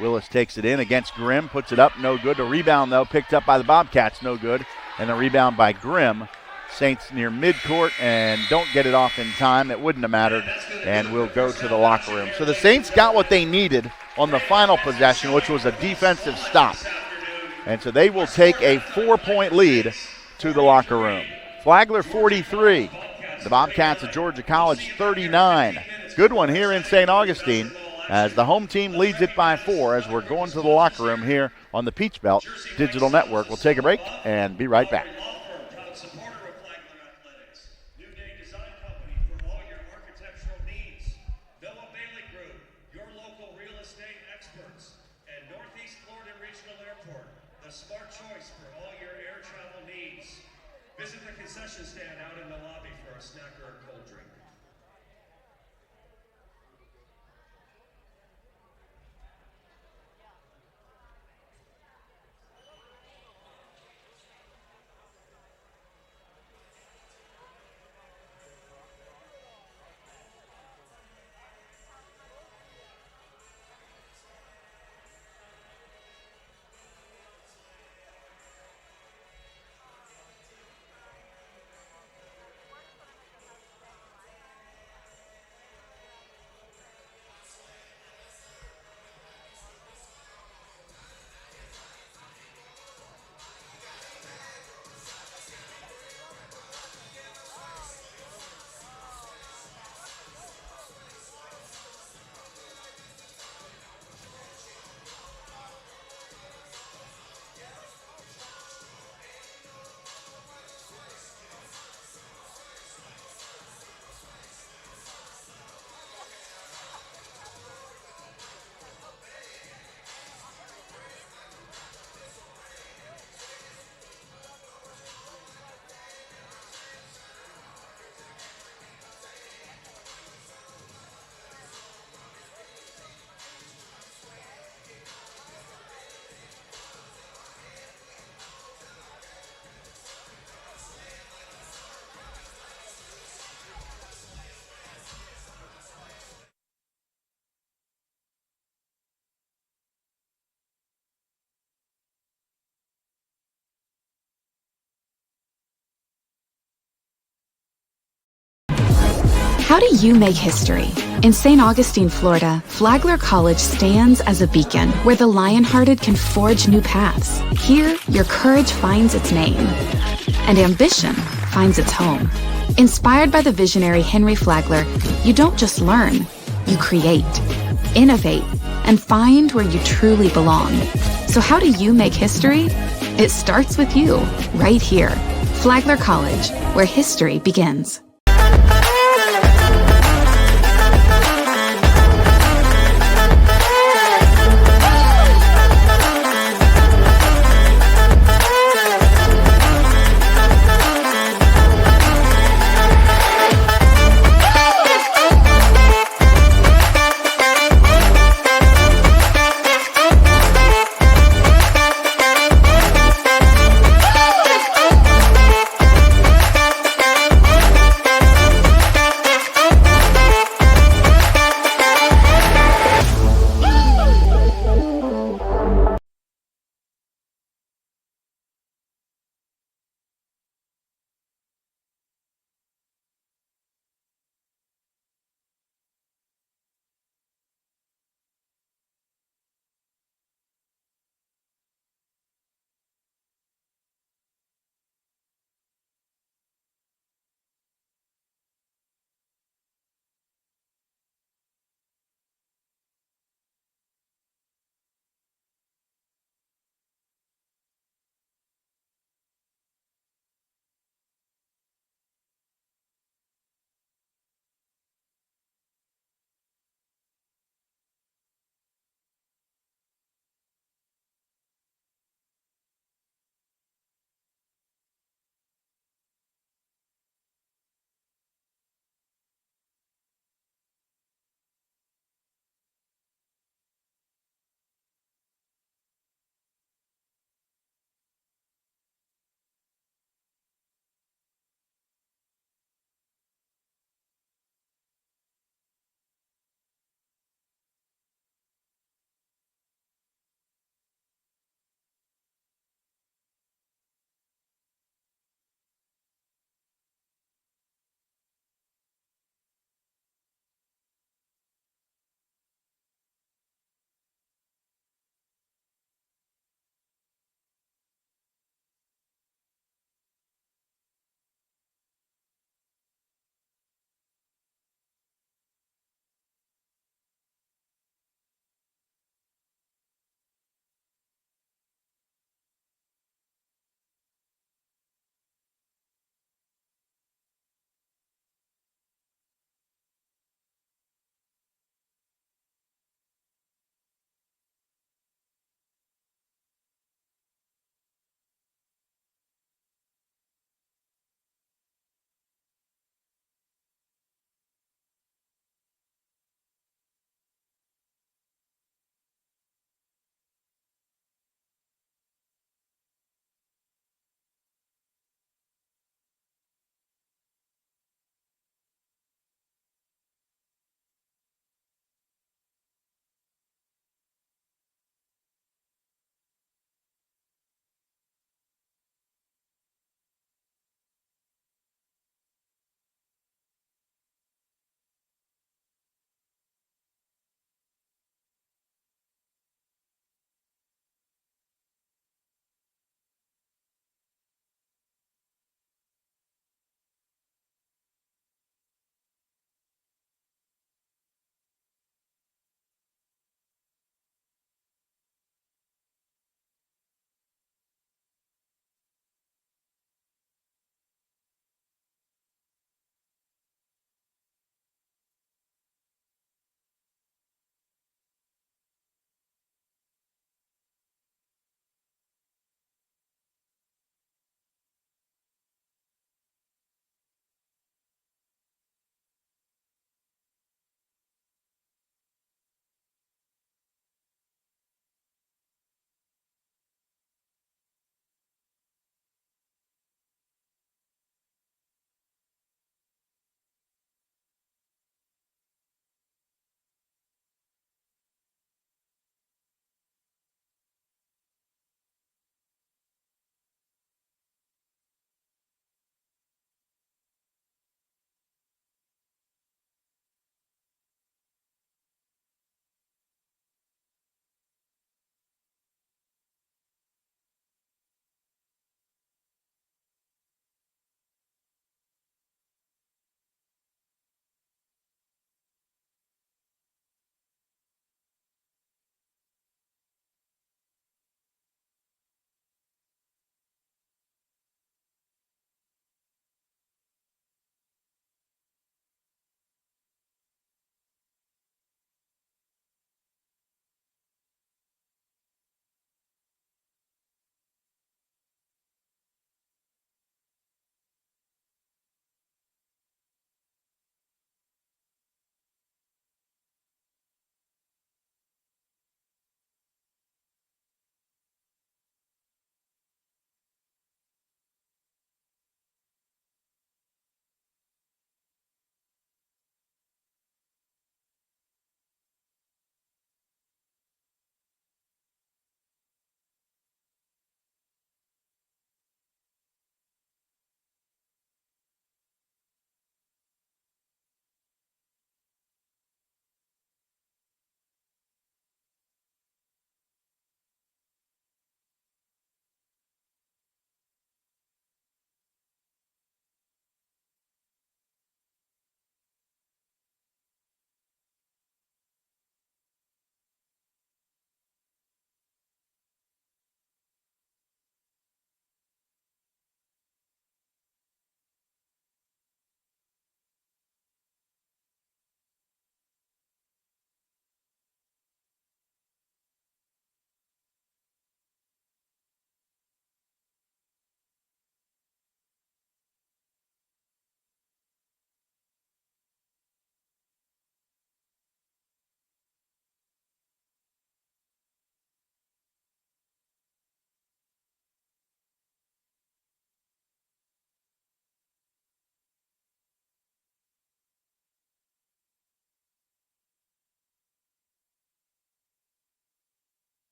Willis takes it in against Grimm, puts it up, no good. The rebound, though, picked up by the Bobcats, no good. And the rebound by Grimm. Saints near midcourt and don't get it off in time. It wouldn't have mattered, and we'll go to the locker room. So the Saints got what they needed on the final possession, which was a defensive stop. And so they will take a 4-point lead to the locker room. Flagler 43, the Bobcats of Georgia College 39. Good one here in St. Augustine as the home team leads it by 4 as we're going to the locker room here on the Peach Belt Digital Network. We'll take a break and be right back. Visit the concession stand out in the lobby for a snack or a cold drink. How do you make history? In St. Augustine, Florida, Flagler College stands as a beacon where the lion-hearted can forge new paths. Here, your courage finds its name, and ambition finds its home. Inspired by the visionary Henry Flagler, you don't just learn, you create, innovate, and find where you truly belong. So how do you make history? It starts with you, right here. Flagler College, where history begins.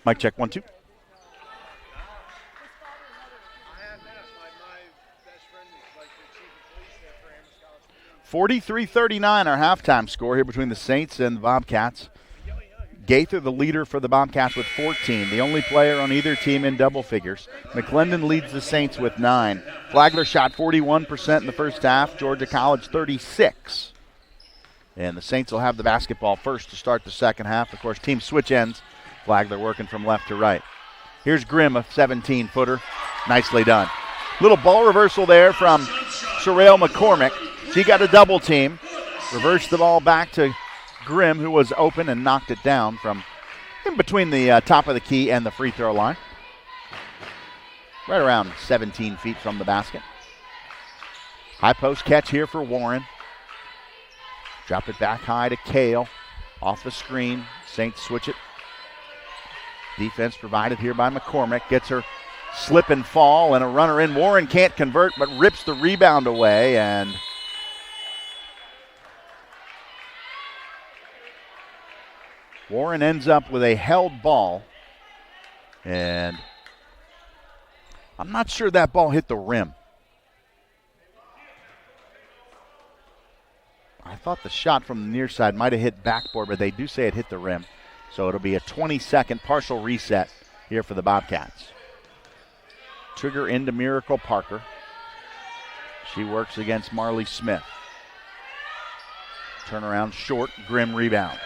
Mic check, 1, 2. 43-39 our halftime score here between the Saints and the Bobcats. Gaither the leader for the Bobcats with 14, the only player on either team in double figures. McClendon leads the Saints with 9. Flagler shot 41% in the first half, Georgia College 36. And the Saints will have the basketball first to start the second half. Of course, team switch ends. Flagler working from left to right. Here's Grimm, a 17-footer. Nicely done. Little ball reversal there from Sherelle McCormick. She got a double team. Reversed the ball back to Grimm, who was open and knocked it down from in between the top of the key and the free throw line. Right around 17 feet from the basket. High post catch here for Warren. Drop it back high to Kale. Off the screen. Saints switch it. Defense provided here by McCormick. Gets her slip and fall and a runner in. Warren can't convert but rips the rebound away, and Warren ends up with a held ball, and I'm not sure that ball hit the rim. I thought the shot from the near side might have hit backboard, but they do say it hit the rim. So it'll be a 20-second partial reset here for the Bobcats. Trigger into Miracle Parker. She works against Marley Smith. Turnaround short, Grimm rebounds.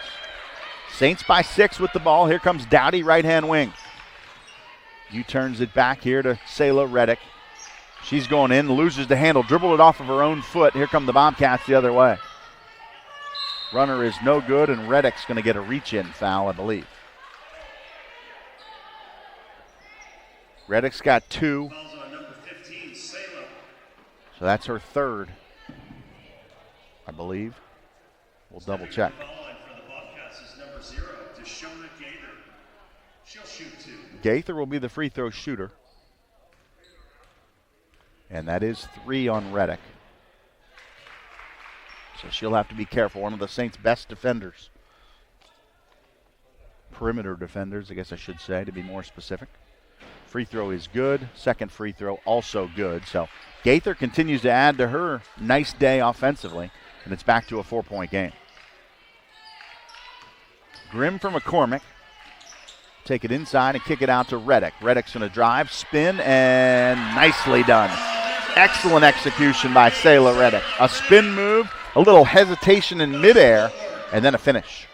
Saints by 6 with the ball. Here comes Dowdy, right-hand wing. U-turns it back here to Selah Reddick. She's going in, loses the handle, dribbled it off of her own foot. Here come the Bobcats the other way. Runner is no good, and Reddick's going to get a reach-in foul, I believe. Reddick's got 2. So that's her third, I believe. We'll double check. Gaither will be the free throw shooter. And that is 3 on Reddick. So she'll have to be careful. One of the Saints' best defenders. Perimeter defenders, I guess I should say, to be more specific. Free throw is good. Second free throw also good. So Gaither continues to add to her nice day offensively. And it's back to a 4-point game. Grimm for McCormick. Take it inside and kick it out to Reddick. Reddick's going to drive, spin, and nicely done. Excellent execution by Selah Reddick. A spin move, a little hesitation in midair, and then a finish.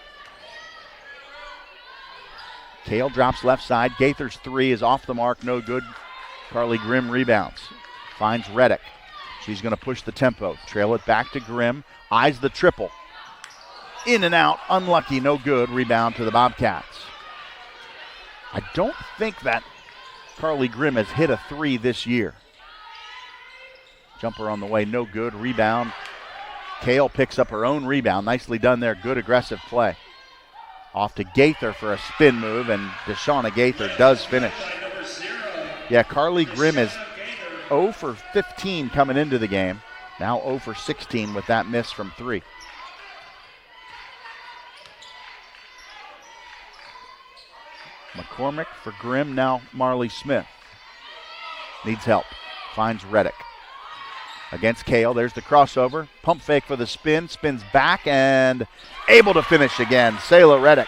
Kale drops left side. Gaither's 3 is off the mark, no good. Carly Grimm rebounds. Finds Reddick. She's going to push the tempo. Trail it back to Grimm. Eyes the triple. In and out, unlucky, no good. Rebound to the Bobcats. I don't think that Carly Grimm has hit a 3 this year. Jumper on the way, no good. Rebound. Kale picks up her own rebound. Nicely done there. Good aggressive play. Off to Gaither for a spin move, and Deshauna Gaither does finish. Yeah, Carly Grimm is 0 for 15 coming into the game. Now 0 for 16 with that miss from 3. McCormick for Grimm, now Marley Smith. Needs help. Finds Reddick. Against Kale, there's the crossover. Pump fake for the spin. Spins back and able to finish again. Selah Reddick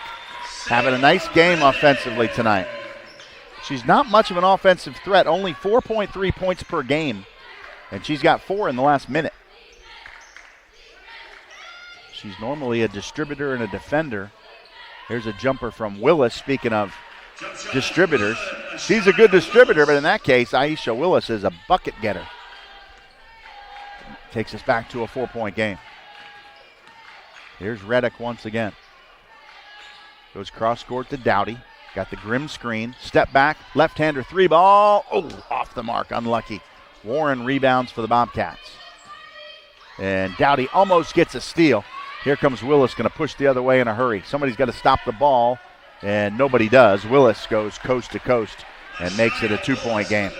having a nice game offensively tonight. She's not much of an offensive threat. Only 4.3 points per game. And she's got 4 in the last minute. She's normally a distributor and a defender. Here's a jumper from Willis, speaking of distributors. She's a good distributor, but in that case, Aisha Willis is a bucket getter. Takes us back to a 4-point game. Here's Reddick once again. Goes cross court to Dowdy. Got the Grimm screen. Step back, left-hander 3 ball. Oh, off the mark, unlucky. Warren rebounds for the Bobcats. And Dowdy almost gets a steal. Here comes Willis, going to push the other way in a hurry. Somebody's got to stop the ball, and nobody does. Willis goes coast to coast and makes it a 2-point game.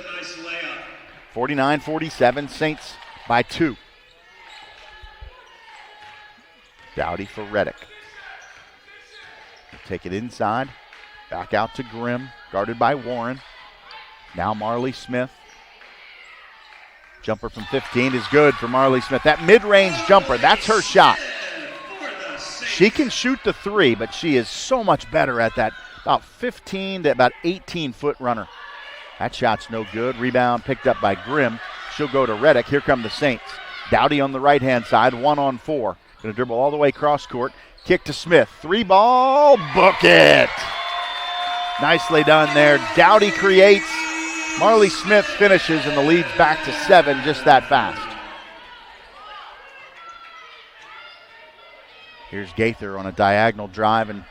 49-47, Saints by 2. Dowdy for Reddick. Take it inside. Back out to Grimm, guarded by Warren. Now Marley Smith. Jumper from 15 is good for Marley Smith. That mid-range jumper, that's her shot. She can shoot the three, but she is so much better at that about 15 to about 18-foot runner. That shot's no good. Rebound picked up by Grimm. She'll go to Reddick. Here come the Saints. Dowdy on the right-hand side, 1-on-4. Going to dribble all the way cross court. Kick to Smith. 3-ball, book it. Nicely done there. Dowdy creates. Marley Smith finishes, and the lead's back to 7 just that fast. Here's Gaither on a diagonal drive and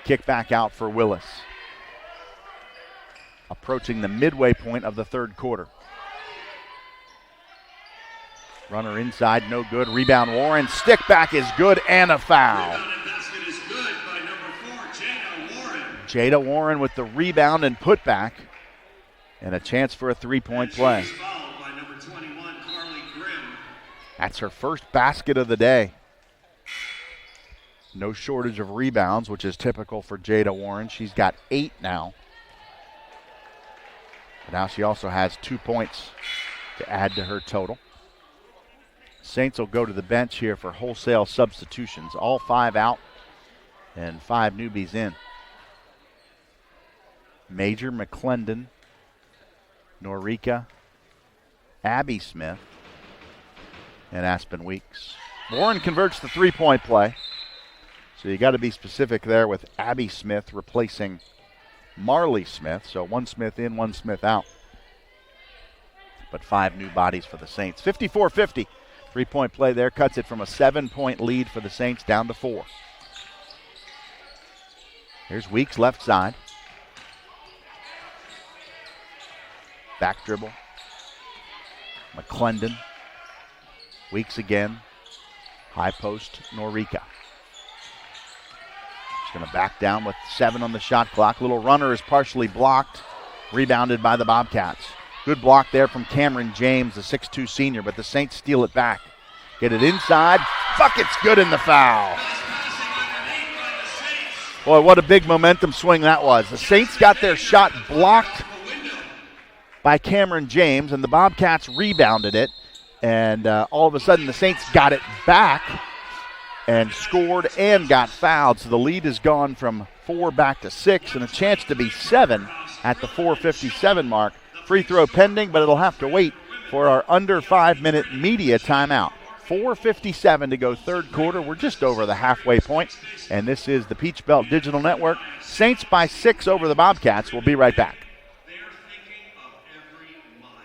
kick back out for Willis. Approaching the midway point of the third quarter. Runner inside, no good. Rebound Warren. Stick back is good and a foul. Rebound and basket is good by number 4, Jada Warren. Jada Warren with the rebound and putback. And a chance for a three-point play. She's fouled by number 21, Carly Grimm. That's her first basket of the day. No shortage of rebounds, which is typical for Jada Warren. She's got 8 now. But now she also has 2 points to add to her total. Saints will go to the bench here for wholesale substitutions. All 5 out and 5 newbies in. Major, McClendon, Norika, Abby Smith, and Aspen Weeks. Warren converts the three-point play. So you got to be specific there with Abby Smith replacing Marley Smith. So 1 Smith in, 1 Smith out. But 5 new bodies for the Saints. 54-50. Three-point play there cuts it from a 7-point lead for the Saints down to 4. Here's Weeks left side. Back dribble. McClendon. Weeks again. High post, Norika. She's going to back down with 7 on the shot clock. Little runner is partially blocked. Rebounded by the Bobcats. Good block there from Cameron James, the 6'2 senior, but the Saints steal it back. Get it inside. Bucket's good in the foul. Boy, what a big momentum swing that was. The Saints got their shot blocked by Cameron James, and the Bobcats rebounded it. And all of a sudden, the Saints got it back and scored and got fouled. So the lead has gone from 4 back to 6, and a chance to be 7 at the 4:57 mark. Free throw pending, but it'll have to wait for our under 5-minute media timeout. 4:57 to go third quarter. We're just over the halfway point, and this is the Peach Belt Digital Network. Saints by 6 over the Bobcats. We'll be right back. They're thinking of every mile.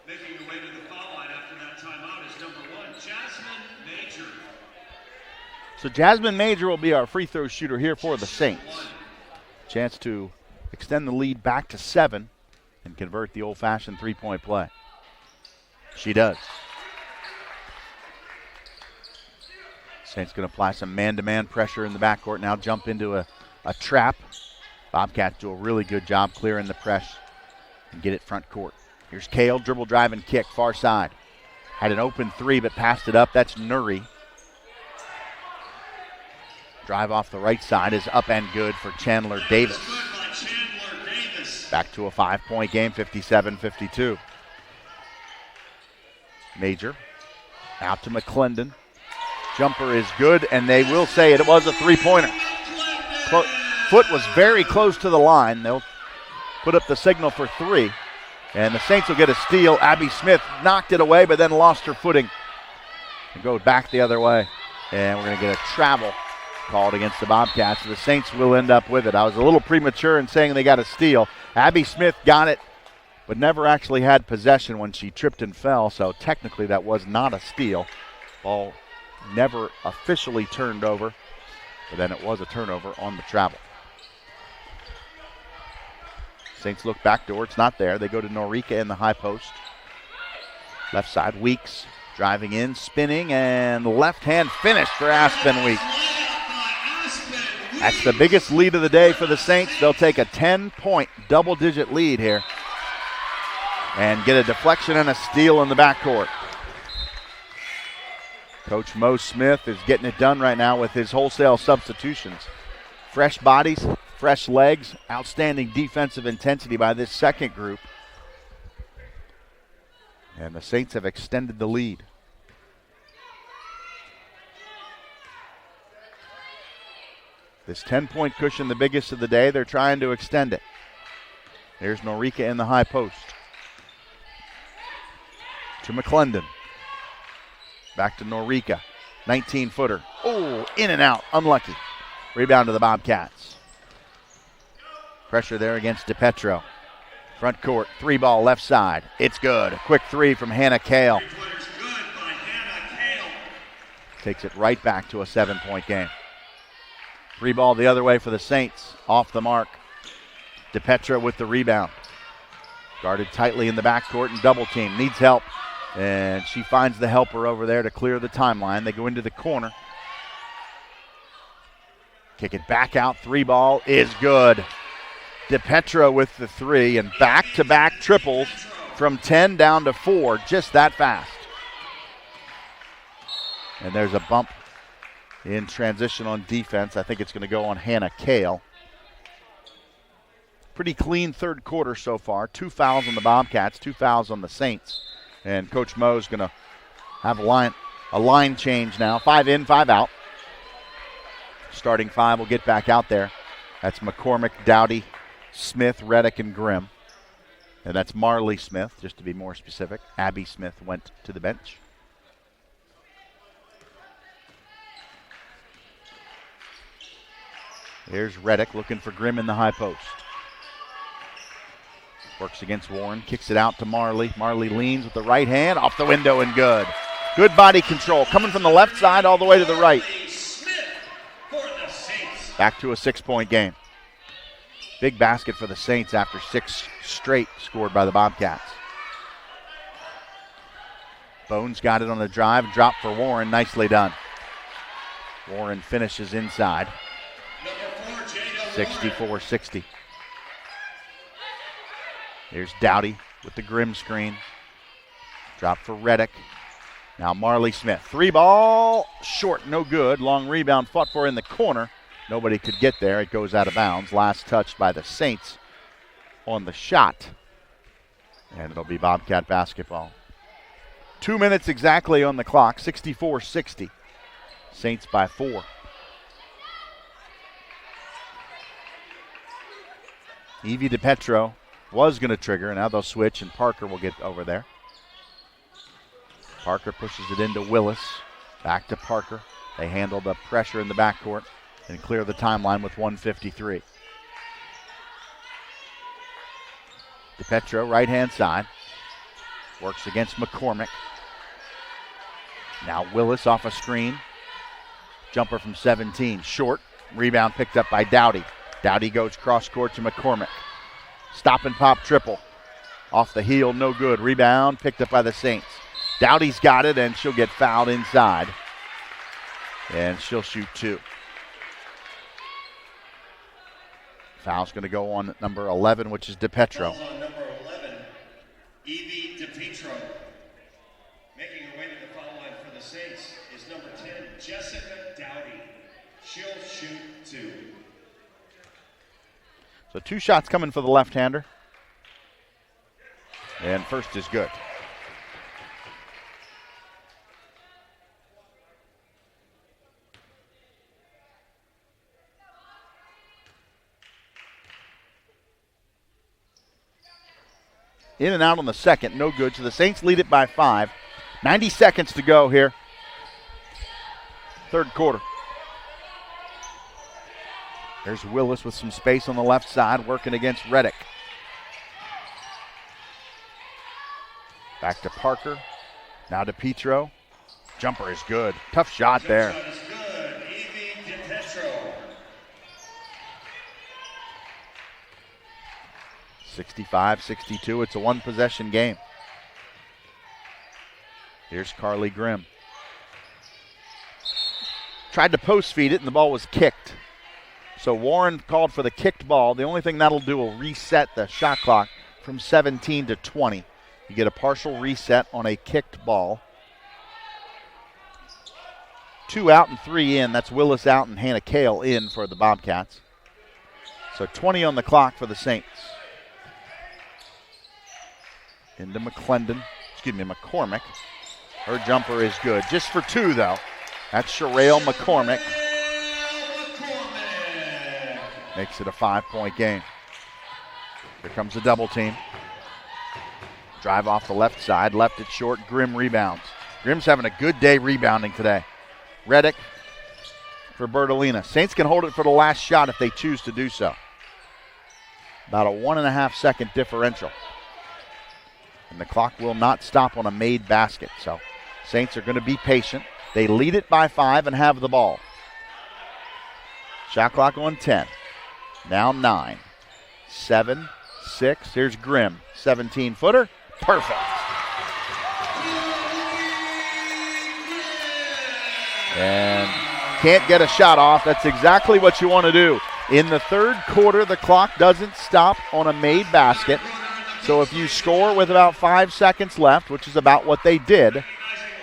Making her way to the foul line after that timeout is number 1, Jasmine Major. So Jasmine Major will be our free throw shooter here for the Saints. Chance to extend the lead back to 7 and convert the old-fashioned three-point play. She does. Saints going to apply some man-to-man pressure in the backcourt now, jump into a trap. Bobcats do a really good job clearing the press and get it front court. Here's Kale, dribble, drive, and kick, far side. Had an open 3, but passed it up. That's Nuri. Drive off the right side is up and good for Chandler Davis. Back to a 5-point game, 57-52. Major out to McClendon. Jumper is good, and they will say it was a three-pointer. foot was very close to the line. They'll put up the signal for 3. And the Saints will get a steal. Abby Smith knocked it away, but then lost her footing and go back the other way. And we're going to get a travel called against the Bobcats. The Saints will end up with it. I was a little premature in saying they got a steal. Abby Smith got it, but never actually had possession when she tripped and fell, so technically that was not a steal. Ball never officially turned over, but then it was a turnover on the travel. Saints look backdoor. It's not there. They go to Norika in the high post. Left side, Weeks driving in, spinning, and left hand finish for Aspen Weeks. That's the biggest lead of the day for the Saints. They'll take a 10-point double-digit lead here and get a deflection and a steal in the backcourt. Coach Mo Smith is getting it done right now with his wholesale substitutions. Fresh bodies, fresh legs, outstanding defensive intensity by this second group. And the Saints have extended the lead. This 10-point cushion, the biggest of the day, they're trying to extend it. There's Norika in the high post. To McClendon. Back to Norika. 19-footer. Oh, in and out. Unlucky. Rebound to the Bobcats. Pressure there against DiPetro. Front court. 3-ball left side. It's good. A quick 3 from Hannah Kale. Takes it right back to a 7-point game. 3-ball the other way for the Saints. Off the mark. DiPetro with the rebound. Guarded tightly in the backcourt and double team. Needs help. And she finds the helper over there to clear the timeline. They go into the corner. Kick it back out. 3-ball is good. DiPetro with the 3 and back-to-back triples from 10 down to 4. Just that fast. And there's a bump in transition on defense. I think it's going to go on Hannah Kale. Pretty clean third quarter so far. 2 fouls on the Bobcats, 2 fouls on the Saints. And Coach Mo's going to have a line change now. 5 in, 5 out. Starting 5 will get back out there. That's McCormick, Dowdy, Smith, Reddick, and Grimm. And that's Marley Smith, just to be more specific. Abby Smith went to the bench. Here's Reddick looking for Grimm in the high post. Works against Warren, kicks it out to Marley. Marley leans with the right hand, off the window and good. Good body control, coming from the left side all the way to the right. Back to a 6-point game. Big basket for the Saints after 6 straight scored by the Bobcats. Bones got it on the drive, drop for Warren, nicely done. Warren finishes inside. 64-60. Here's Dowdy with the Grimm screen. Drop for Reddick. Now Marley Smith. 3-ball, short, no good. Long rebound fought for in the corner. Nobody could get there. It goes out of bounds. Last touched by the Saints on the shot. And it'll be Bobcat basketball. 2 minutes exactly on the clock. 64-60. Saints by 4. Evie DiPetro was going to trigger. Now they'll switch, and Parker will get over there. Parker pushes it into Willis. Back to Parker. They handle the pressure in the backcourt and clear the timeline with 1:53. DiPetro, right-hand side. Works against McCormick. Now Willis off a screen. Jumper from 17. Short. Rebound picked up by Dowdy. Dowdy goes cross-court to McCormick. Stop and pop triple. Off the heel, no good. Rebound picked up by the Saints. Dowdy's got it, and she'll get fouled inside. And she'll shoot 2. Foul's going to go on number 11, which is DiPetro. On number 11, Evie DiPetro. Making her way to the foul line for the Saints is number 10, Jessica Dowdy. She'll shoot 2. So 2 shots coming for the left-hander. And first is good. In and out on the second, no good. So the Saints lead it by 5. 90 seconds to go here. Third quarter. There's Willis with some space on the left side, working against Reddick. Back to Parker. Now to Petro. Jumper is good. Tough shot there. 65-62. It's a one-possession game. Here's Carly Grimm. Tried to post feed it, and the ball was kicked. So Warren called for the kicked ball. The only thing that'll do will reset the shot clock from 17 to 20. You get a partial reset on a kicked ball. 2 out and 3 in. That's Willis out and Hannah Kale in for the Bobcats. So 20 on the clock for the Saints. Into McCormick. Her jumper is good. Just for 2, though. That's Sherelle McCormick. Makes it a 5-point game. Here comes the double team. Drive off the left side. Left it short. Grimm rebounds. Grimm's having a good day rebounding today. Reddick for Bertolina. Saints can hold it for the last shot if they choose to do so. About a 1.5-second differential. And the clock will not stop on a made basket. So Saints are going to be patient. They lead it by 5 and have the ball. Shot clock on 10. Now 9. 7, 6. Here's Grimm. 17-footer. Perfect. And can't get a shot off. That's exactly what you want to do. In the third quarter, the clock doesn't stop on a made basket. So if you score with about 5 seconds left, which is about what they did,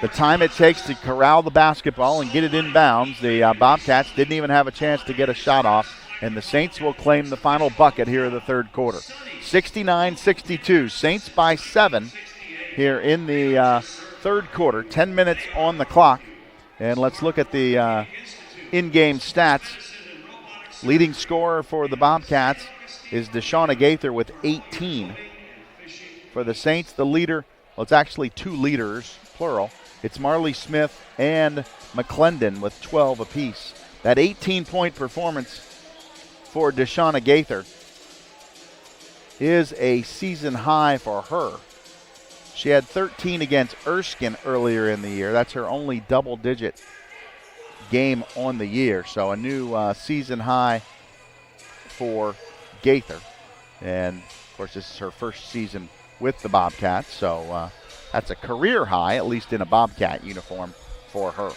the time it takes to corral the basketball and get it inbounds, the Bobcats didn't even have a chance to get a shot off, and the Saints will claim the final bucket here in the third quarter. 69-62, Saints by 7 here in the third quarter. 10 minutes on the clock, and let's look at the in-game stats. Leading scorer for the Bobcats is Deshauna Gaither with 18. For the Saints, the leader, well, it's actually 2 leaders, plural. It's Marley Smith and McClendon with 12 apiece. That 18-point performance for Deshauna Gaither is a season high for her. She had 13 against Erskine earlier in the year. That's her only double-digit game on the year. So a new season high for Gaither. And, of course, this is her first season with the Bobcats. So that's a career high, at least in a Bobcat uniform for her.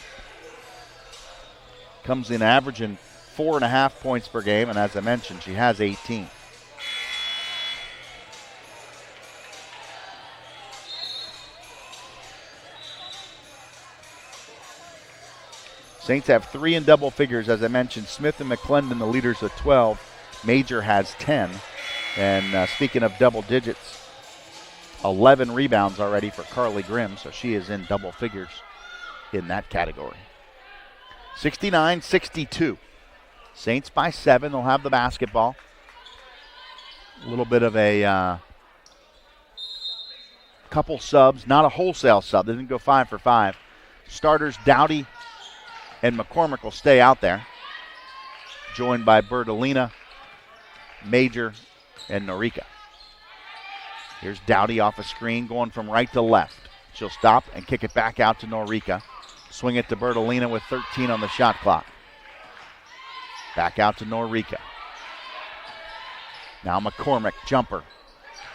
Comes in averaging 4.5 points per game, and as I mentioned, she has 18. Saints have 3 in double figures. As I mentioned, Smith and McClendon, the leaders with 12. Major has 10. And speaking of double digits, 11 rebounds already for Carly Grimm, so she is in double figures in that category. 69-62. Saints by 7. They'll have the basketball. A little bit of a couple subs, not a wholesale sub. They didn't go 5 for 5. Starters Dowdy and McCormick will stay out there, joined by Bertolina, Major, and Norica. Here's Dowdy off a screen, going from right to left. She'll stop and kick it back out to Norica. Swing it to Bertolina with 13 on the shot clock. Back out to Norica. Now McCormick, jumper.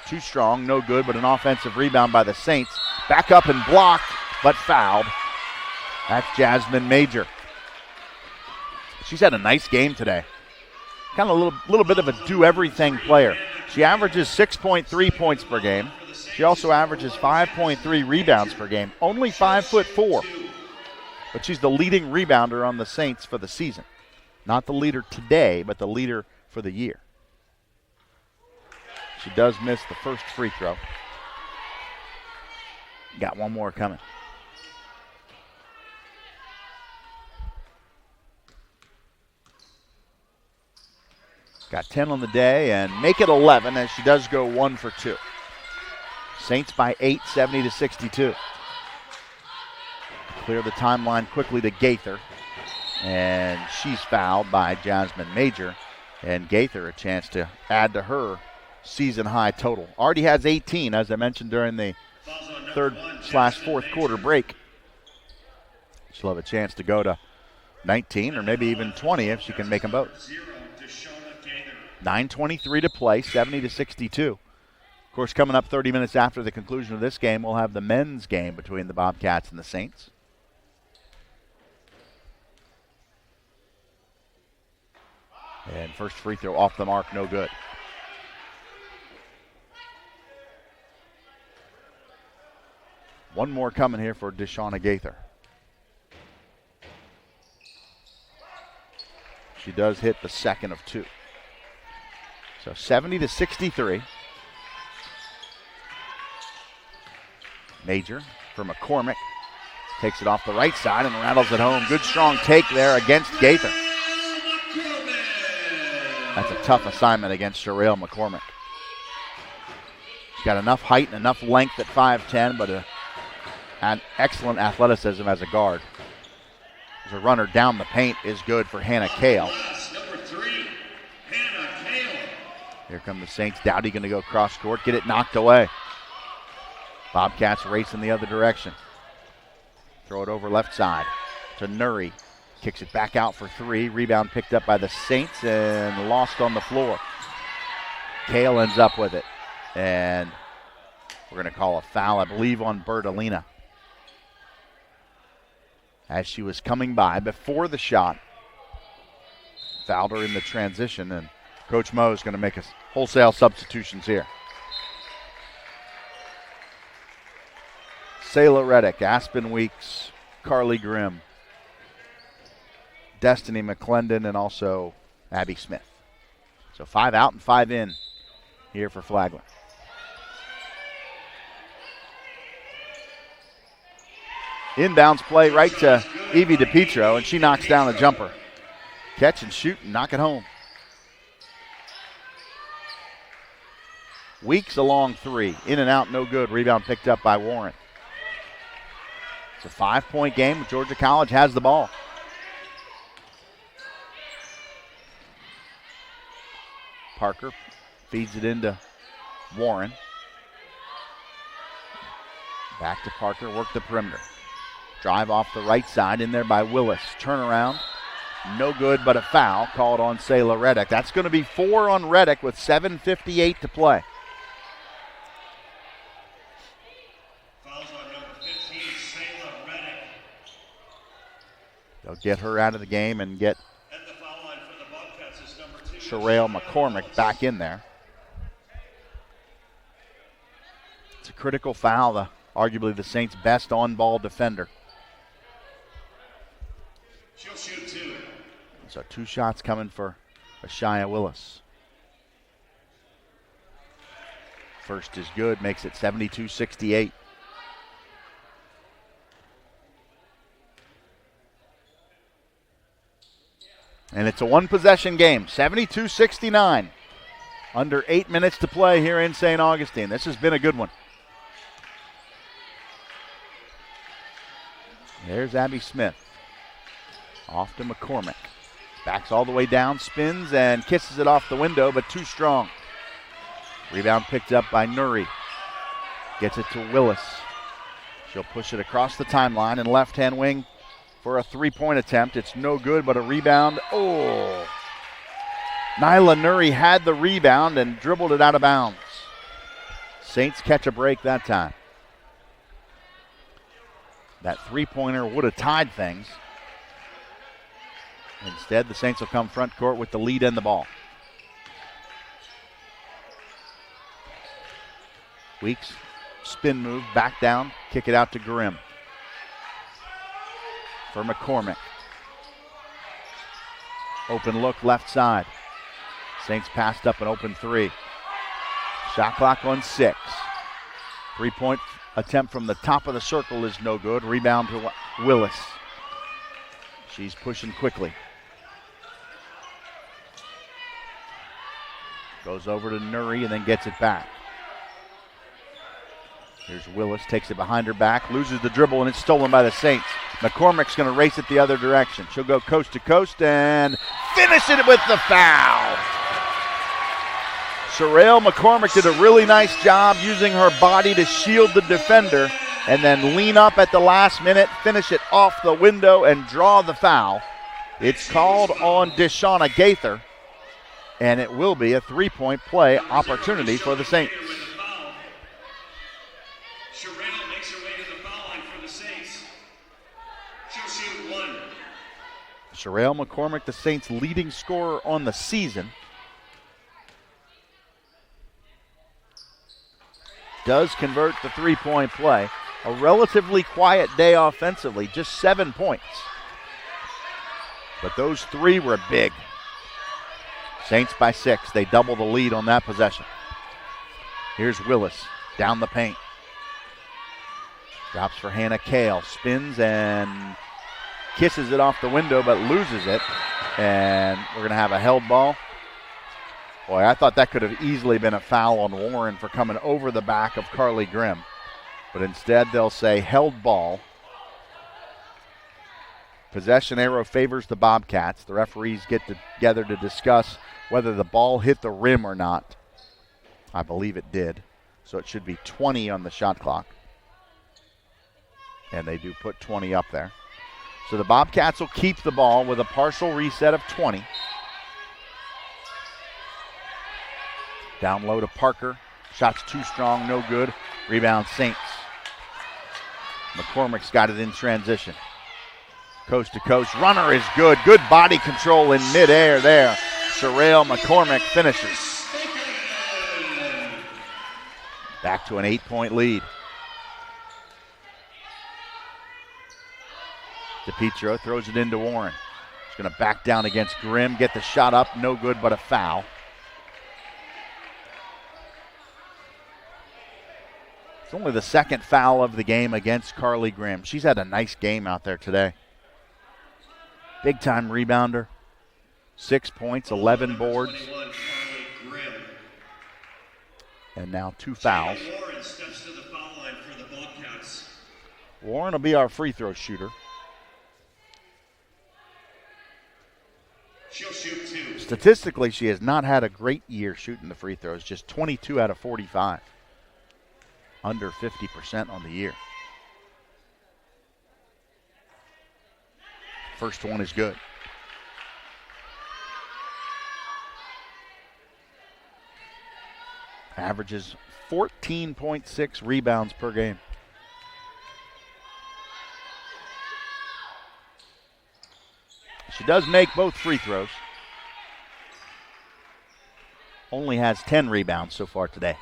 Too strong, no good, but an offensive rebound by the Saints. Back up and blocked, but fouled. That's Jasmine Major. She's had a nice game today. Kind of a little bit of a do-everything player. She averages 6.3 points per game. She also averages 5.3 rebounds per game. Only 5'4", but she's the leading rebounder on the Saints for the season. Not the leader today, but the leader for the year. She does miss the first free throw. Got one more coming. Got 10 on the day and make it 11 as she does go 1 for 2. Saints by 8, 70-62. Clear the timeline quickly to Gaither. And she's fouled by Jasmine Major. And Gaither a chance to add to her season high total. Already has 18, as I mentioned during the third/fourth quarter break. She'll have a chance to go to 19 or maybe even 20 if she can make them both. 9:23 to play, 70-62. Of course, coming up 30 minutes after the conclusion of this game, we'll have the men's game between the Bobcats and the Saints. And first free throw off the mark, no good. One more coming here for Deshauna Gaither. She does hit the second of two. So 70-63. Major for McCormick. Takes it off the right side and rattles it home. Good strong take there against Gaither. That's a tough assignment against Sherelle McCormick. She's got enough height and enough length at 5'10", but an excellent athleticism as a guard. As a runner down the paint is good for Hannah Kale. Here come the Saints. Dowdy going to go cross court, get it knocked away. Bobcats racing the other direction. Throw it over left side to Nuri. Kicks it back out for three. Rebound picked up by the Saints and lost on the floor. Kale ends up with it. And we're going to call a foul, I believe, on Bertolina. As she was coming by before the shot. Fouled her in the transition, and Coach Mo is going to make us wholesale substitutions here. Sayla Reddick, Aspen Weeks, Carly Grimm, Destiny McClendon, and also Abby Smith. So 5 out and 5 in here for Flagler. Inbounds play right to Evie DePietro, and she knocks down a jumper. Catch and shoot and knock it home. Weeks a long three. In and out, no good. Rebound picked up by Warren. It's a 5-point game. Georgia College has the ball. Parker feeds it into Warren. Back to Parker, work the perimeter. Drive off the right side, in there by Willis. Turnaround, no good, but a foul called on Sayla Reddick. That's going to be 4 on Reddick with 7:58 to play. Fouls on number 15, Sayla Reddick. They'll get her out of the game and get At the foul line for the Bobcats is number 2. Sherelle McCormick back in there. It's a critical foul, arguably the Saints' best on-ball defender. She'll shoot 2. So 2 shots coming for Ashaya Willis. First is good, makes it 72-68. And it's a one-possession game, 72-69. Under 8 minutes to play here in St. Augustine. This has been a good one. There's Abby Smith. Off to McCormick. Backs all the way down, spins, and kisses it off the window, but too strong. Rebound picked up by Nuri. Gets it to Willis. She'll push it across the timeline and left-hand wing for a three-point attempt. It's no good, but a rebound. Oh! Nyla Nuri had the rebound and dribbled it out of bounds. Saints catch a break that time. That three-pointer would have tied things. Instead, the Saints will come front court with the lead and the ball. Weeks, spin move, back down, kick it out to Grimm. For McCormick. Open look left side. Saints passed up an open three. Shot clock on 6. 3-point attempt from the top of the circle is no good. Rebound to Willis. She's pushing quickly. Goes over to Nuri and then gets it back. Here's Willis, takes it behind her back, loses the dribble, and it's stolen by the Saints. McCormick's going to race it the other direction. She'll go coast to coast and finish it with the foul. Sherelle McCormick did a really nice job using her body to shield the defender and then lean up at the last minute, finish it off the window, and draw the foul. It's called on Deshauna Gaither, and it will be a three-point play opportunity for the Saints. Sherelle makes her way to the foul line for the Saints. She'll shoot one. Sherelle McCormick, the Saints' leading scorer on the season, does convert the three-point play. A relatively quiet day offensively, just 7 points. But those three were big. Saints by 6. They double the lead on that possession. Here's Willis down the paint. Drops for Hannah Kale. Spins and kisses it off the window but loses it. And we're going to have a held ball. Boy, I thought that could have easily been a foul on Warren for coming over the back of Carly Grimm. But instead they'll say held ball. Possession arrow favors the Bobcats. The referees get together to discuss whether the ball hit the rim or not. I believe it did. So it should be 20 on the shot clock. And they do put 20 up there. So the Bobcats will keep the ball with a partial reset of 20. Down low to Parker. Shot's too strong, no good. Rebound Saints. McCormick's got it in transition. Coast to coast. Runner is good. Good body control in midair there. Sherelle McCormick finishes. Back to an 8-point lead. DePietro throws it into Warren. He's going to back down against Grimm. Get the shot up. No good, but a foul. It's only the second foul of the game against Carly Grimm. She's had a nice game out there today. Big-time rebounder. 6 points, 11 boards. And now 2 fouls. Warren steps to the foul line for the Bobcats. Warren will be our free throw shooter. She'll shoot 2. Statistically, she has not had a great year shooting the free throws. Just 22 out of 45. Under 50% on the year. First one is good. Averages 14.6 rebounds per game. She does make both free throws. Only has 10 rebounds so far today.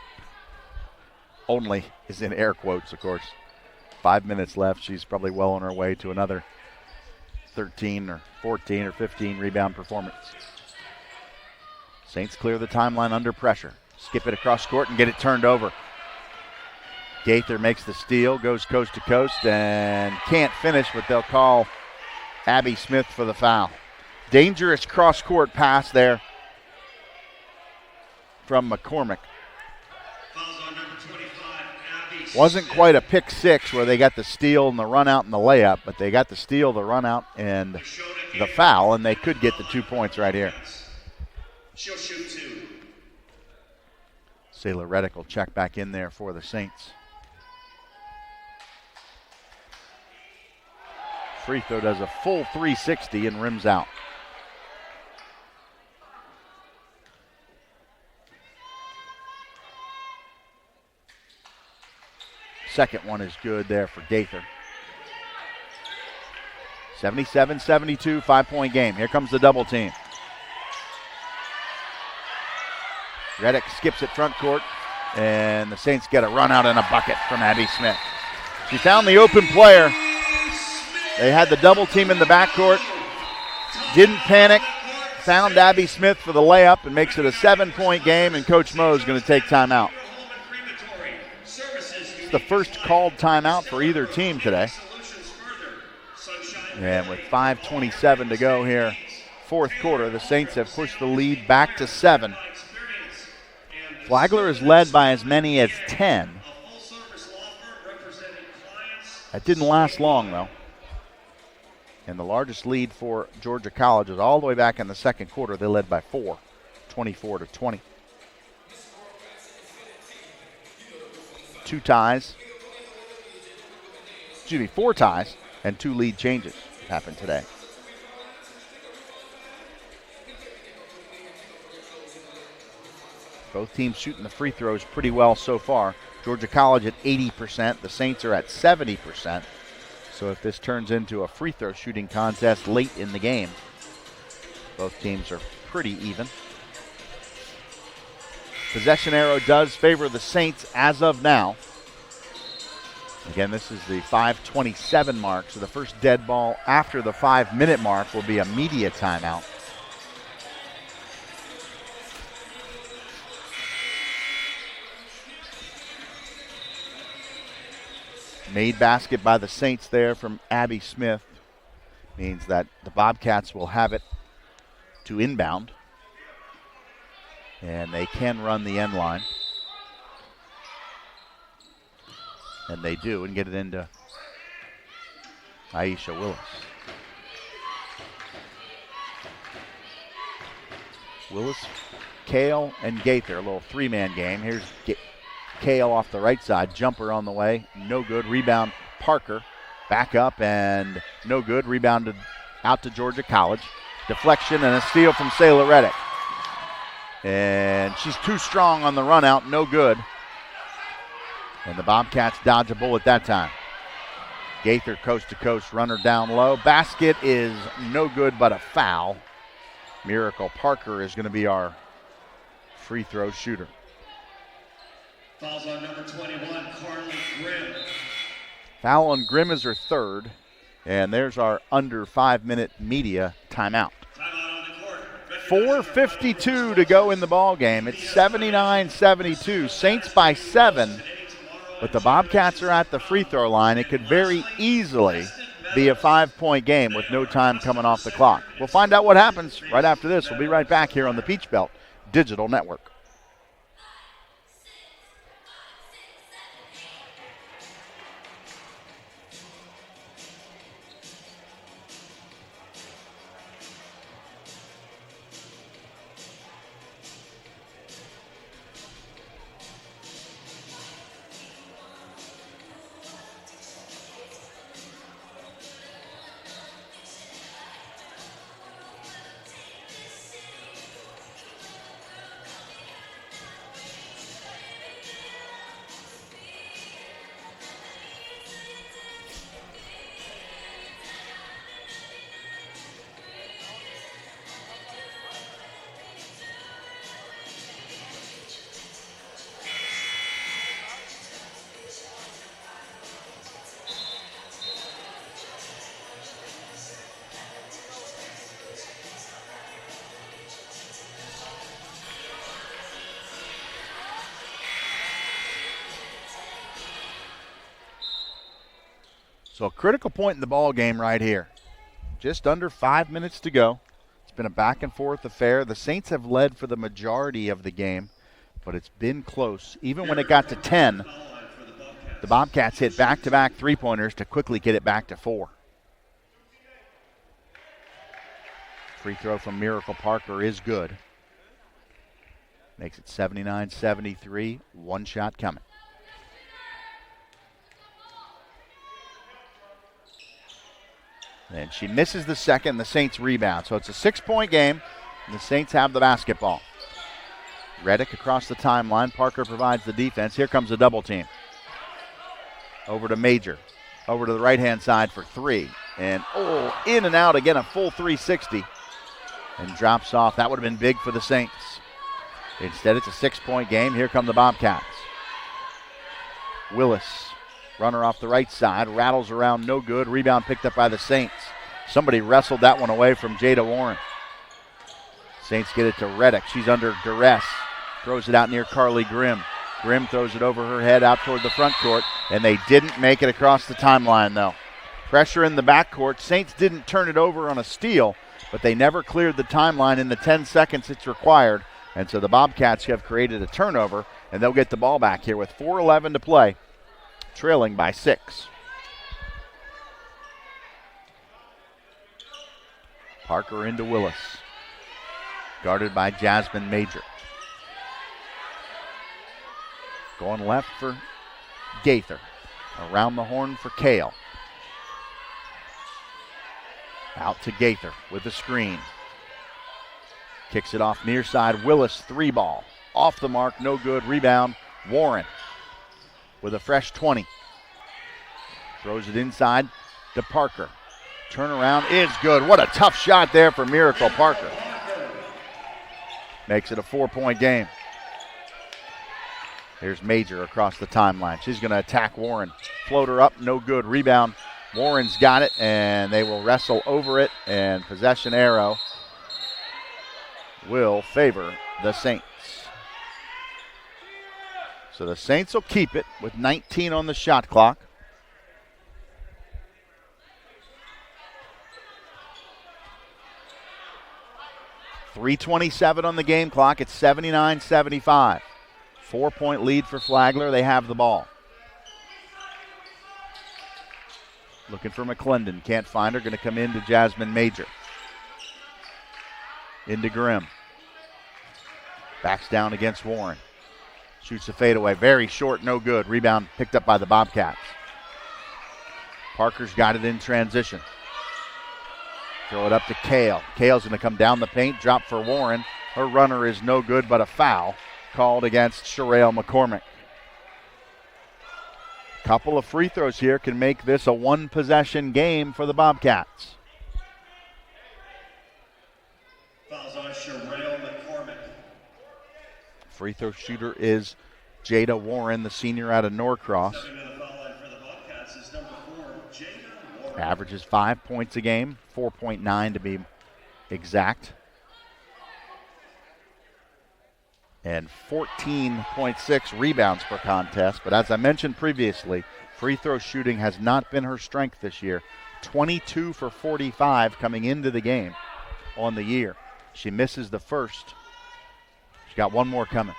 Only is in air quotes, of course. 5 minutes left. She's probably well on her way to another 13 or 14 or 15 rebound performance. Saints clear the timeline under pressure. Skip it across court and get it turned over. Gaither makes the steal, goes coast to coast, and can't finish, but they'll call Abby Smith for the foul. Dangerous cross-court pass there from McCormick. Wasn't quite a pick six where they got the steal and the run out and the layup, but they got the steal, the run out, and the foul, and they could get the 2 points right here. She'll shoot 2. Sailor Reddick will check back in there for the Saints. Free throw does a full 360 and rims out. Second one is good there for Gaither. 77-72, 5-point game. Here comes the double team. Reddick skips it front court, and the Saints get a run out and a bucket from Abby Smith. She found the open player. They had the double team in the backcourt. Didn't panic. Found Abby Smith for the layup and makes it a 7-point game, and Coach Moe is going to take timeout. It's the first called timeout for either team today. And with 5:27 to go here, fourth quarter, the Saints have pushed the lead back to 7. Flagler is led by as many as 10. representing clients. That didn't last long, though. And the largest lead for Georgia College was all the way back in the second quarter. They led by 4, 24-20. 4 ties, and 2 lead changes happened today. Both teams shooting the free throws pretty well so far. Georgia College at 80%. The Saints are at 70%. So if this turns into a free throw shooting contest late in the game, both teams are pretty even. Possession arrow does favor the Saints as of now. Again, this is the 5:27 mark, so the first dead ball after the 5-minute mark will be a media timeout. Made basket by the Saints there from Abby Smith. Means that the Bobcats will have it to inbound. And they can run the end line. And they do, and get it into Aisha Willis. Willis, Kale, and Gaither, a little 3-man game. Here's Kale off the right side, jumper on the way, no good. Rebound, Parker, back up and no good. Rebounded out to Georgia College. Deflection and a steal from Sayla Reddick. And she's too strong on the run out, no good. And the Bobcats dodge a bullet that time. Gaither coast to coast, runner down low. Basket is no good but a foul. Miracle Parker is going to be our free throw shooter. Fouls on number 21, Carly Grimm. Foul on Grimm is her third. And there's our under 5-minute media timeout. Timeout on the court. 4:52 to go in the ball game. It's 79-72. Saints by 7. But the Bobcats are at the free throw line. It could very easily be a 5-point game with no time coming off the clock. We'll find out what happens right after this. We'll be right back here on the Peach Belt Digital Network. So a critical point in the ball game right here. Just under 5 minutes to go. It's been a back and forth affair. The Saints have led for the majority of the game, but it's been close. Even when it got to 10, the Bobcats hit back-to-back three-pointers to quickly get it back to 4. Free throw from Miracle Parker is good. Makes it 79-73. One shot coming. And she misses the second, the Saints rebound. So it's a 6-point game, and the Saints have the basketball. Reddick across the timeline. Parker provides the defense. Here comes a double team. Over to Major. Over to the right-hand side for 3. And, in and out again, a full 360. And drops off. That would have been big for the Saints. Instead, it's a 6-point game. Here come the Bobcats. Willis. Runner off the right side, rattles around, no good. Rebound picked up by the Saints. Somebody wrestled that one away from Jada Warren. Saints get it to Reddick. She's under duress. Throws it out near Carly Grimm. Grimm throws it over her head out toward the front court, and they didn't make it across the timeline, though. Pressure in the backcourt. Saints didn't turn it over on a steal, but they never cleared the timeline in the 10 seconds it's required, and so the Bobcats have created a turnover, and they'll get the ball back here with 4:11 to play. trailing by 6. Parker into Willis. Guarded by Jasmine Major. Going left for Gaither. Around the horn for Kale. Out to Gaither with the screen. Kicks it off near side. Willis, 3-ball. Off the mark, no good. Rebound, Warren with a fresh 20. Throws it inside to Parker. Turnaround is good. What a tough shot there for Miracle Parker. Makes it a 4-point game. Here's Major across the timeline. She's going to attack Warren. Floater up, no good. Rebound. Warren's got it, and they will wrestle over it, and possession arrow will favor the Saints. So the Saints will keep it with 19 on the shot clock. .327 on the game clock. It's 79-75. 4-point lead for Flagler. They have the ball. Looking for McClendon. Can't find her. Going to come into Jasmine Major. Into Grimm. Backs down against Warren. Shoots a fadeaway. Very short, no good. Rebound picked up by the Bobcats. Parker's got it in transition. Throw it up to Kale. Kale's going to come down the paint. Drop for Warren. Her runner is no good, but a foul called against Sherelle McCormick. Couple of free throws here can make this a one-possession game for the Bobcats. Fouls on Sherelle McCormick. Free throw shooter is Jada Warren, the senior out of Norcross. Stepping to the foul line for the Bobcats is number 4, Jada Warren. Averages 5 points a game, 4.9 to be exact. And 14.6 rebounds per contest. But as I mentioned previously, free throw shooting has not been her strength this year. 22 for 45 coming into the game on the year. She misses the first. She's got one more coming.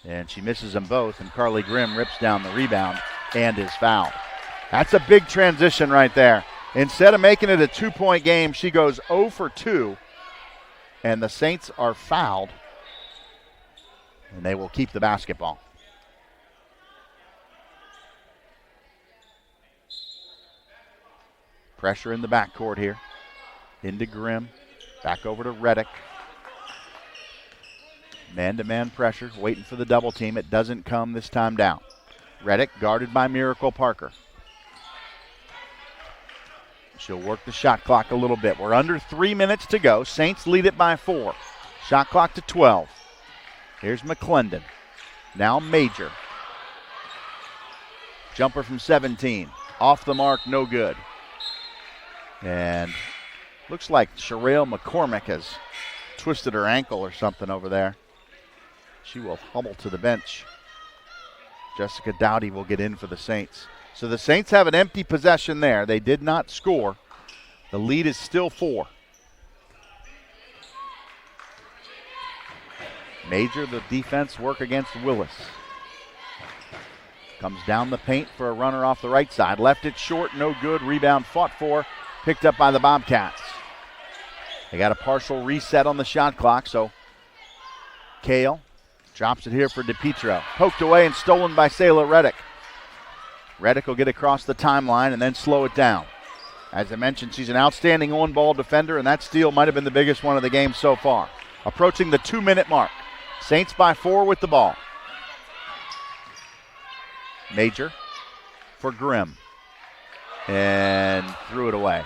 And she misses them both, and Carly Grimm rips down the rebound and is fouled. That's a big transition right there. Instead of making it a 2-point game, she goes 0 for 2. And the Saints are fouled, and they will keep the basketball. Pressure in the backcourt here. Into Grimm. Back over to Reddick. Man-to-man pressure, waiting for the double team. It doesn't come this time down. Reddick guarded by Miracle Parker. She'll work the shot clock a little bit. We're under 3 minutes to go. Saints lead it by 4. Shot clock to 12. Here's McClendon. Now Major. Jumper from 17. Off the mark, no good. And looks like Sherelle McCormick has twisted her ankle or something over there. She will hobble to the bench. Jessica Dowdy will get in for the Saints. So the Saints have an empty possession there. They did not score. The lead is still 4. Major, the defense work against Willis. Comes down the paint for a runner off the right side. Left it short, no good. Rebound fought for, picked up by the Bobcats. They got a partial reset on the shot clock, so Kale drops it here for DePietro. Poked away and stolen by Sayla Reddick. Reddick will get across the timeline and then slow it down. As I mentioned, she's an outstanding on-ball defender, and that steal might have been the biggest one of the game so far. Approaching the 2-minute mark. Saints by 4 with the ball. Major for Grimm. And threw it away.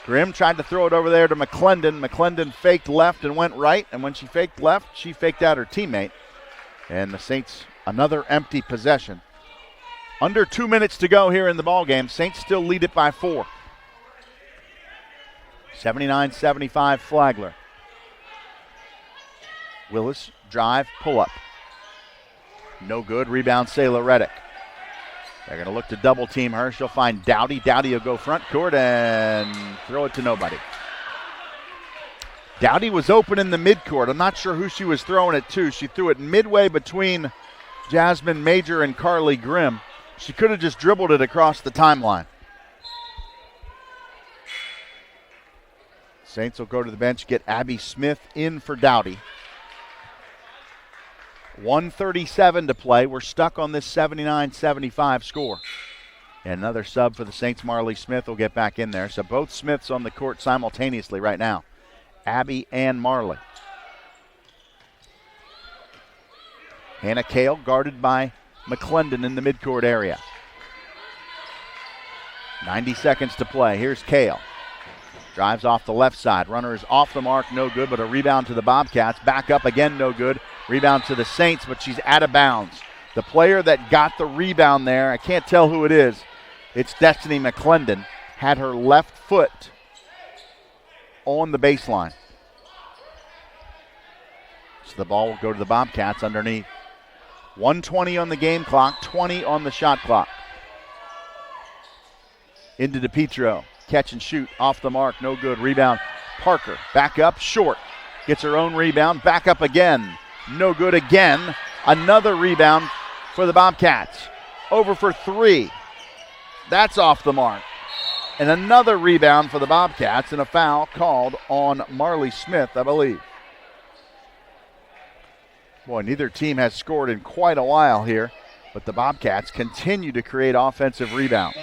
Grimm tried to throw it over there to McClendon. McClendon faked left and went right, and when she faked left, she faked out her teammate. And the Saints, another empty possession. Under 2 minutes to go here in the ballgame. Saints still lead it by 4. 79-75 Flagler. Willis, drive, pull up. No good. Rebound, Sayla Reddick. They're going to look to double team her. She'll find Dowdy. Dowdy will go front court and throw it to nobody. Dowdy was open in the midcourt. I'm not sure who she was throwing it to. She threw it midway between Jasmine Major and Carly Grimm. She could have just dribbled it across the timeline. Saints will go to the bench, get Abby Smith in for Dowdy. 1:37 to play. We're stuck on this 79-75 score. And another sub for the Saints. Marley Smith will get back in there. So both Smiths on the court simultaneously right now. Abby and Marley. Hannah Kale guarded by McClendon in the midcourt area. 90 seconds to play. Here's Kale. Drives off the left side. Runner is off the mark, no good, but a rebound to the Bobcats. Back up again, no good. Rebound to the Saints, but she's out of bounds. The player that got the rebound there, I can't tell who it is. It's Destiny McClendon. Had her left foot on the baseline. So the ball will go to the Bobcats underneath. 1:20 on the game clock, 20 on the shot clock. Into DePietro. Catch and shoot. Off the mark. No good. Rebound. Parker. Back up. Short. Gets her own rebound. Back up again. No good again. Another rebound for the Bobcats. Over for three. That's off the mark. And another rebound for the Bobcats and a foul called on Marley Smith, I believe. Boy, neither team has scored in quite a while here, but the Bobcats continue to create offensive rebounds.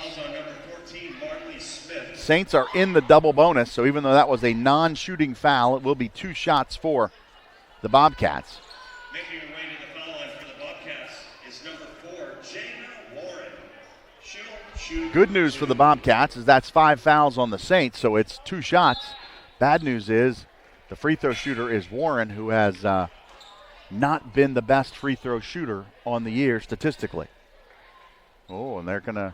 Saints are in the double bonus, so even though that was a non-shooting foul, it will be 2 shots for the Bobcats. Making her way to the foul line for the Bobcats is number 4, Jana Warren. Shoot. Good news for the Bobcats is that's 5 fouls on the Saints, so it's 2 shots. Bad news is the free throw shooter is Warren, who has not been the best free throw shooter on the year statistically. Oh, and they're going to...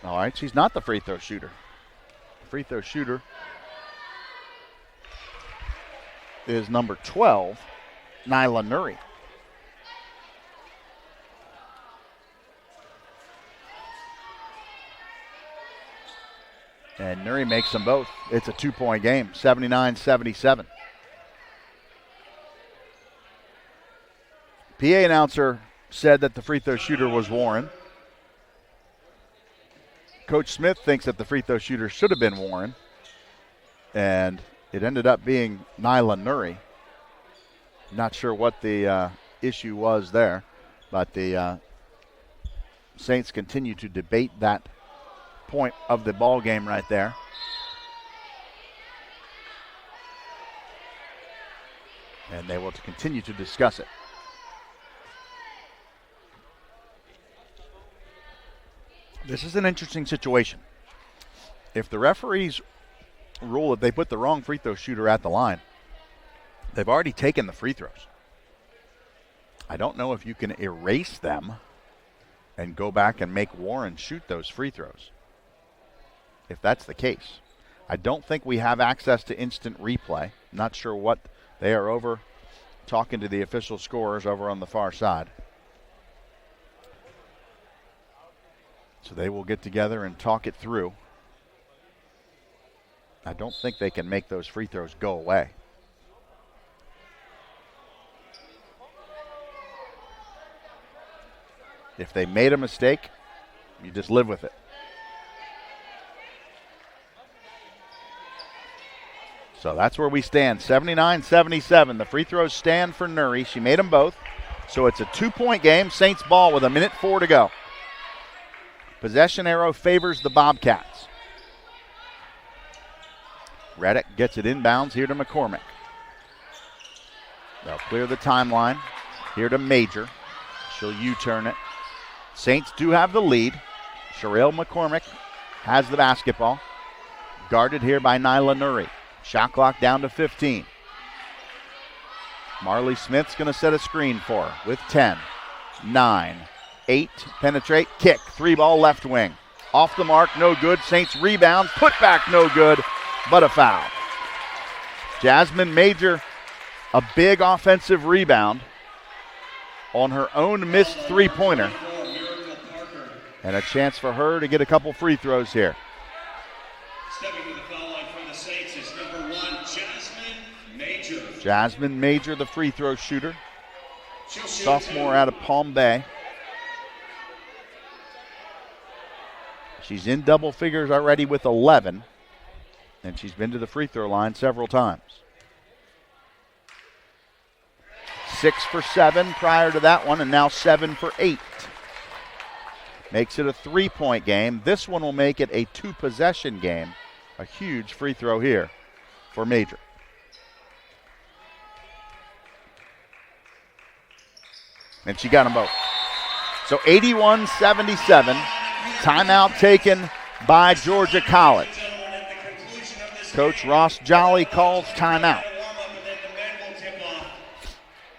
All right, she's not the free throw shooter. The free throw shooter is number 12, Nyla Nuri. And Nuri makes them both. It's a 2-point game, 79-77. PA announcer said that the free throw shooter was Warren. Coach Smith thinks that the free throw shooter should have been Warren, and it ended up being Nyla Nuri. Not sure what the issue was there, but the Saints continue to debate that point of the ball game right there. And they will continue to discuss it. This is an interesting situation. If the referees rule that they put the wrong free throw shooter at the line, they've already taken the free throws. I don't know if you can erase them and go back and make Warren shoot those free throws. If that's the case. I don't think we have access to instant replay. Not sure what they are over talking to the official scorers over on the far side. So they will get together and talk it through. I don't think they can make those free throws go away. If they made a mistake, you just live with it. So that's where we stand, 79-77. The free throws stand for Nuri. She made them both. So it's a 2-point game. Saints ball with 1:04 to go. Possession arrow favors the Bobcats. Reddick gets it inbounds here to McCormick. They'll clear the timeline. Here to Major. She'll U-turn it. Saints do have the lead. Sherelle McCormick has the basketball. Guarded here by Nyla Nuri. Shot clock down to 15. Marley Smith's going to set a screen for her with 10, 9, 8, penetrate, kick, 3-ball left wing. Off the mark, no good. Saints rebound, put back, no good, but a foul. Jasmine Major, a big offensive rebound on her own missed 3-pointer. And a chance for her to get a couple free throws here. Stepping to the foul line for the Saints is number 1, Jasmine Major. Jasmine Major, the free throw shooter. sophomore out of Palm Bay. She's in double figures already with 11, and she's been to the free throw line several times. 6 for 7 prior to that one, and now 7 for 8. Makes it a 3-point game. This one will make it a 2-possession game. A huge free throw here for Major. And she got them both. So 81-77. Timeout taken by Georgia College. Coach Ross Jolly calls timeout.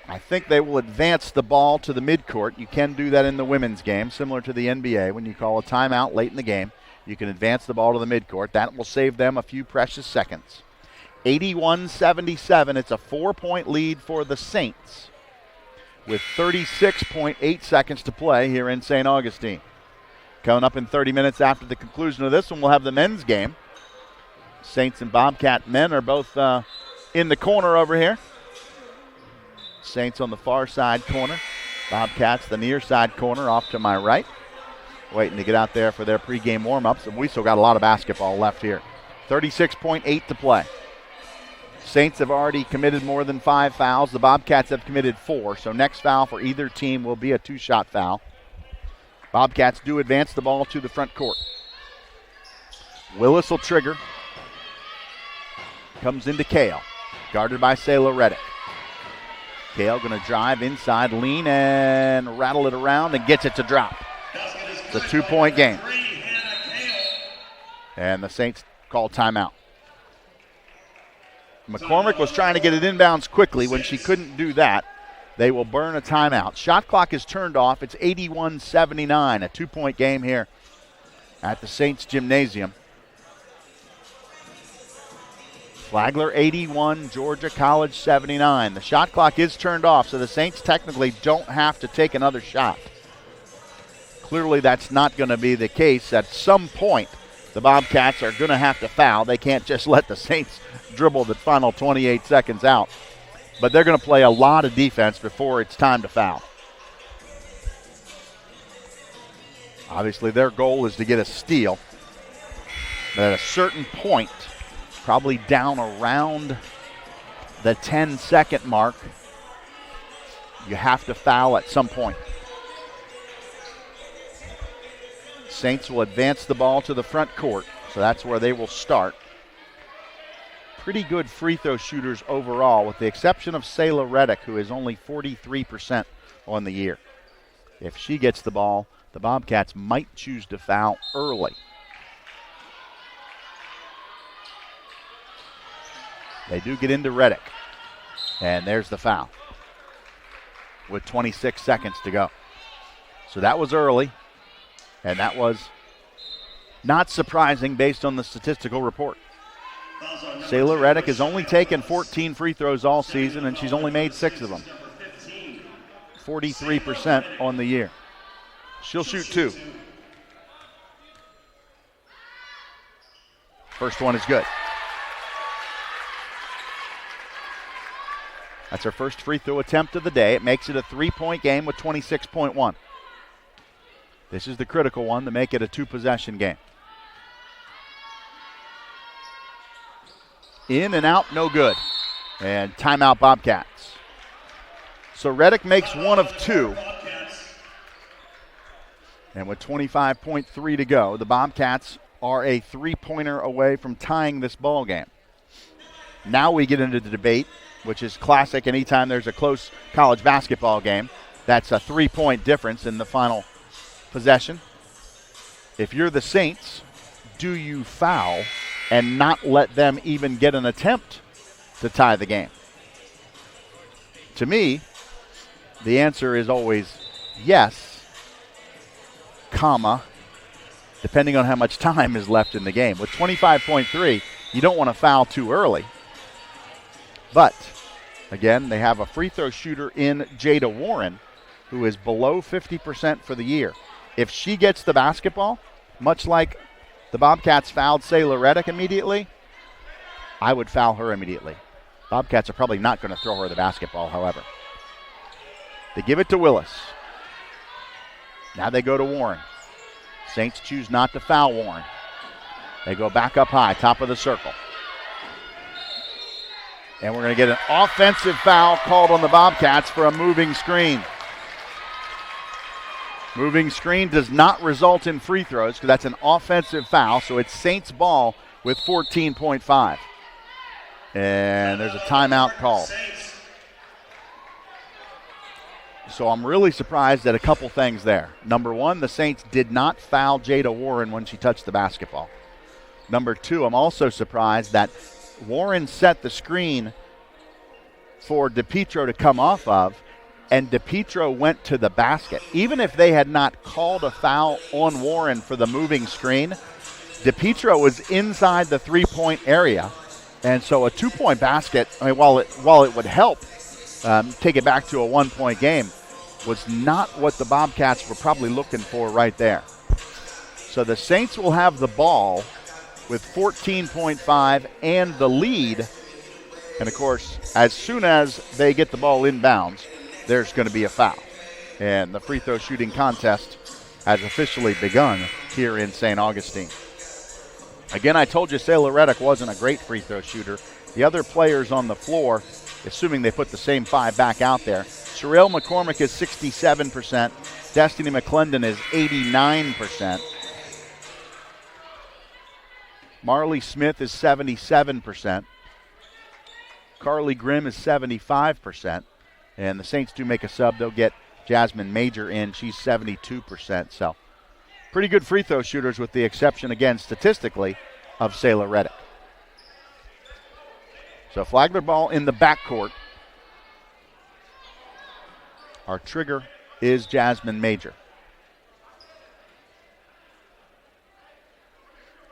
I think they will advance the ball to the midcourt. You can do that in the women's game, similar to the NBA. When you call a timeout late in the game, you can advance the ball to the midcourt. That will save them a few precious seconds. 81-77. It's a 4-point lead for the Saints with 36.8 seconds to play here in St. Augustine. Coming up in 30 minutes after the conclusion of this one, we'll have the men's game. Saints and Bobcat men are both in the corner over here. Saints on the far side corner. Bobcats the near side corner off to my right. Waiting to get out there for their pregame warm-ups. And we still got a lot of basketball left here. 36.8 to play. Saints have already committed more than 5 fouls. The Bobcats have committed 4. So next foul for either team will be a 2-shot foul. Bobcats do advance the ball to the front court. Willis will trigger. Comes into Kale. Guarded by Sayla Reddick. Kale going to drive inside, lean, and rattle it around and gets it to drop. It's a 2-point game. And the Saints call timeout. McCormick was trying to get it inbounds quickly. When she couldn't do that, they will burn a timeout. Shot clock is turned off. It's 81-79, a 2-point game here at the Saints Gymnasium. Flagler 81, Georgia College 79. The shot clock is turned off, so the Saints technically don't have to take another shot. Clearly that's not going to be the case. At some point, the Bobcats are going to have to foul. They can't just let the Saints dribble the final 28 seconds out. But they're going to play a lot of defense before it's time to foul. Obviously, their goal is to get a steal. But at a certain point, probably down around the 10-second mark, you have to foul at some point. Saints will advance the ball to the front court, so that's where they will start. Pretty good free throw shooters overall, with the exception of Sayla Reddick, who is only 43% on the year. If she gets the ball, the Bobcats might choose to foul early. They do get into Reddick, and there's the foul with 26 seconds to go. So that was early, and that was not surprising based on the statistical report. Sayla Reddick has only taken 14 free throws all season, and she's only made 6 of them. 43% on the year. She'll shoot 2. First one is good. That's her first free throw attempt of the day. It makes it a 3-point game with 26.1. This is the critical one to make it a 2-possession game. In and out, no good. And timeout Bobcats. So Reddick makes 1 of 2. And with 25.3 to go, the Bobcats are a 3-pointer away from tying this ball game. Now we get into the debate, which is classic anytime there's a close college basketball game. That's a 3-point difference in the final possession. If you're the Saints, do you foul and not let them even get an attempt to tie the game? To me, the answer is always yes, comma, depending on how much time is left in the game. With 25.3, you don't want to foul too early. But, again, they have a free throw shooter in Jada Warren, who is below 50% for the year. If she gets the basketball, much like the Bobcats fouled Sayla Reddick immediately, I would foul her immediately. Bobcats are probably not going to throw her the basketball, however. They give it to Willis. Now they go to Warren. Saints choose not to foul Warren. They go back up high, top of the circle. And we're going to get an offensive foul called on the Bobcats for a moving screen. Moving screen does not result in free throws because that's an offensive foul, so it's Saints ball with 14.5. And there's a timeout called. So I'm really surprised at a couple things there. Number one, the Saints did not foul Jada Warren when she touched the basketball. Number two, I'm also surprised that Warren set the screen for DePietro to come off of, and DePietro went to the basket. Even if they had not called a foul on Warren for the moving screen, DePietro was inside the three-point area. And so a two-point basket, I mean, while it would help take it back to a one-point game, was not what the Bobcats were probably looking for right there. So the Saints will have the ball with 14.5 and the lead. And, of course, as soon as they get the ball inbounds, there's going to be a foul. And the free throw shooting contest has officially begun here in St. Augustine. Again, I told you Sayla Reddick wasn't a great free throw shooter. The other players on the floor, assuming they put the same five back out there, Sherelle McCormick is 67%. Destiny McClendon is 89%. Marley Smith is 77%. Carly Grimm is 75%. And the Saints do make a sub. They'll get Jasmine Major in. She's 72%. So pretty good free throw shooters with the exception, again, statistically, of Sayla Reddick. So Flagler ball in the backcourt. Our trigger is Jasmine Major.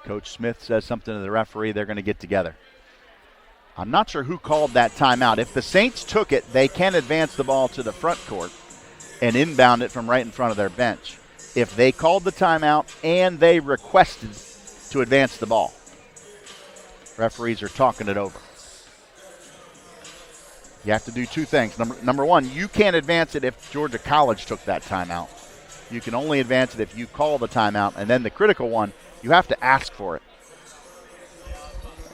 Coach Smith says something to the referee. They're going to get together. I'm not sure who called that timeout. If the Saints took it, they can advance the ball to the front court and inbound it from right in front of their bench. If they called the timeout and they requested to advance the ball, referees are talking it over. You have to do two things. Number one, you can't advance it if Georgia College took that timeout. You can only advance it if you call the timeout. And then the critical one, you have to ask for it.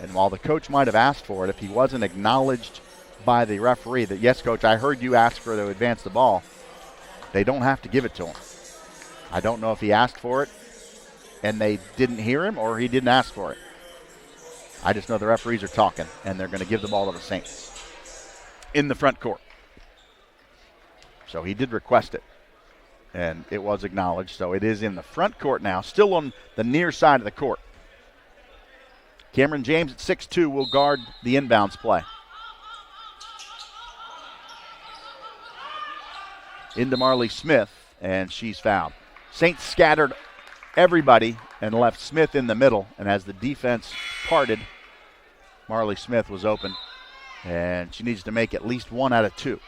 And while the coach might have asked for it, if he wasn't acknowledged by the referee that, yes, coach, I heard you ask for to advance the ball, they don't have to give it to him. I don't know if he asked for it and they didn't hear him or he didn't ask for it. I just know the referees are talking, and they're going to give the ball to the Saints in the front court. So he did request it, and it was acknowledged. So it is in the front court now, still on the near side of the court. Cameron James at 6'2" will guard the inbounds play. Into Marley Smith, and she's fouled. Saints scattered everybody and left Smith in the middle, and as the defense parted, Marley Smith was open, and she needs to make at least 1 out of 2.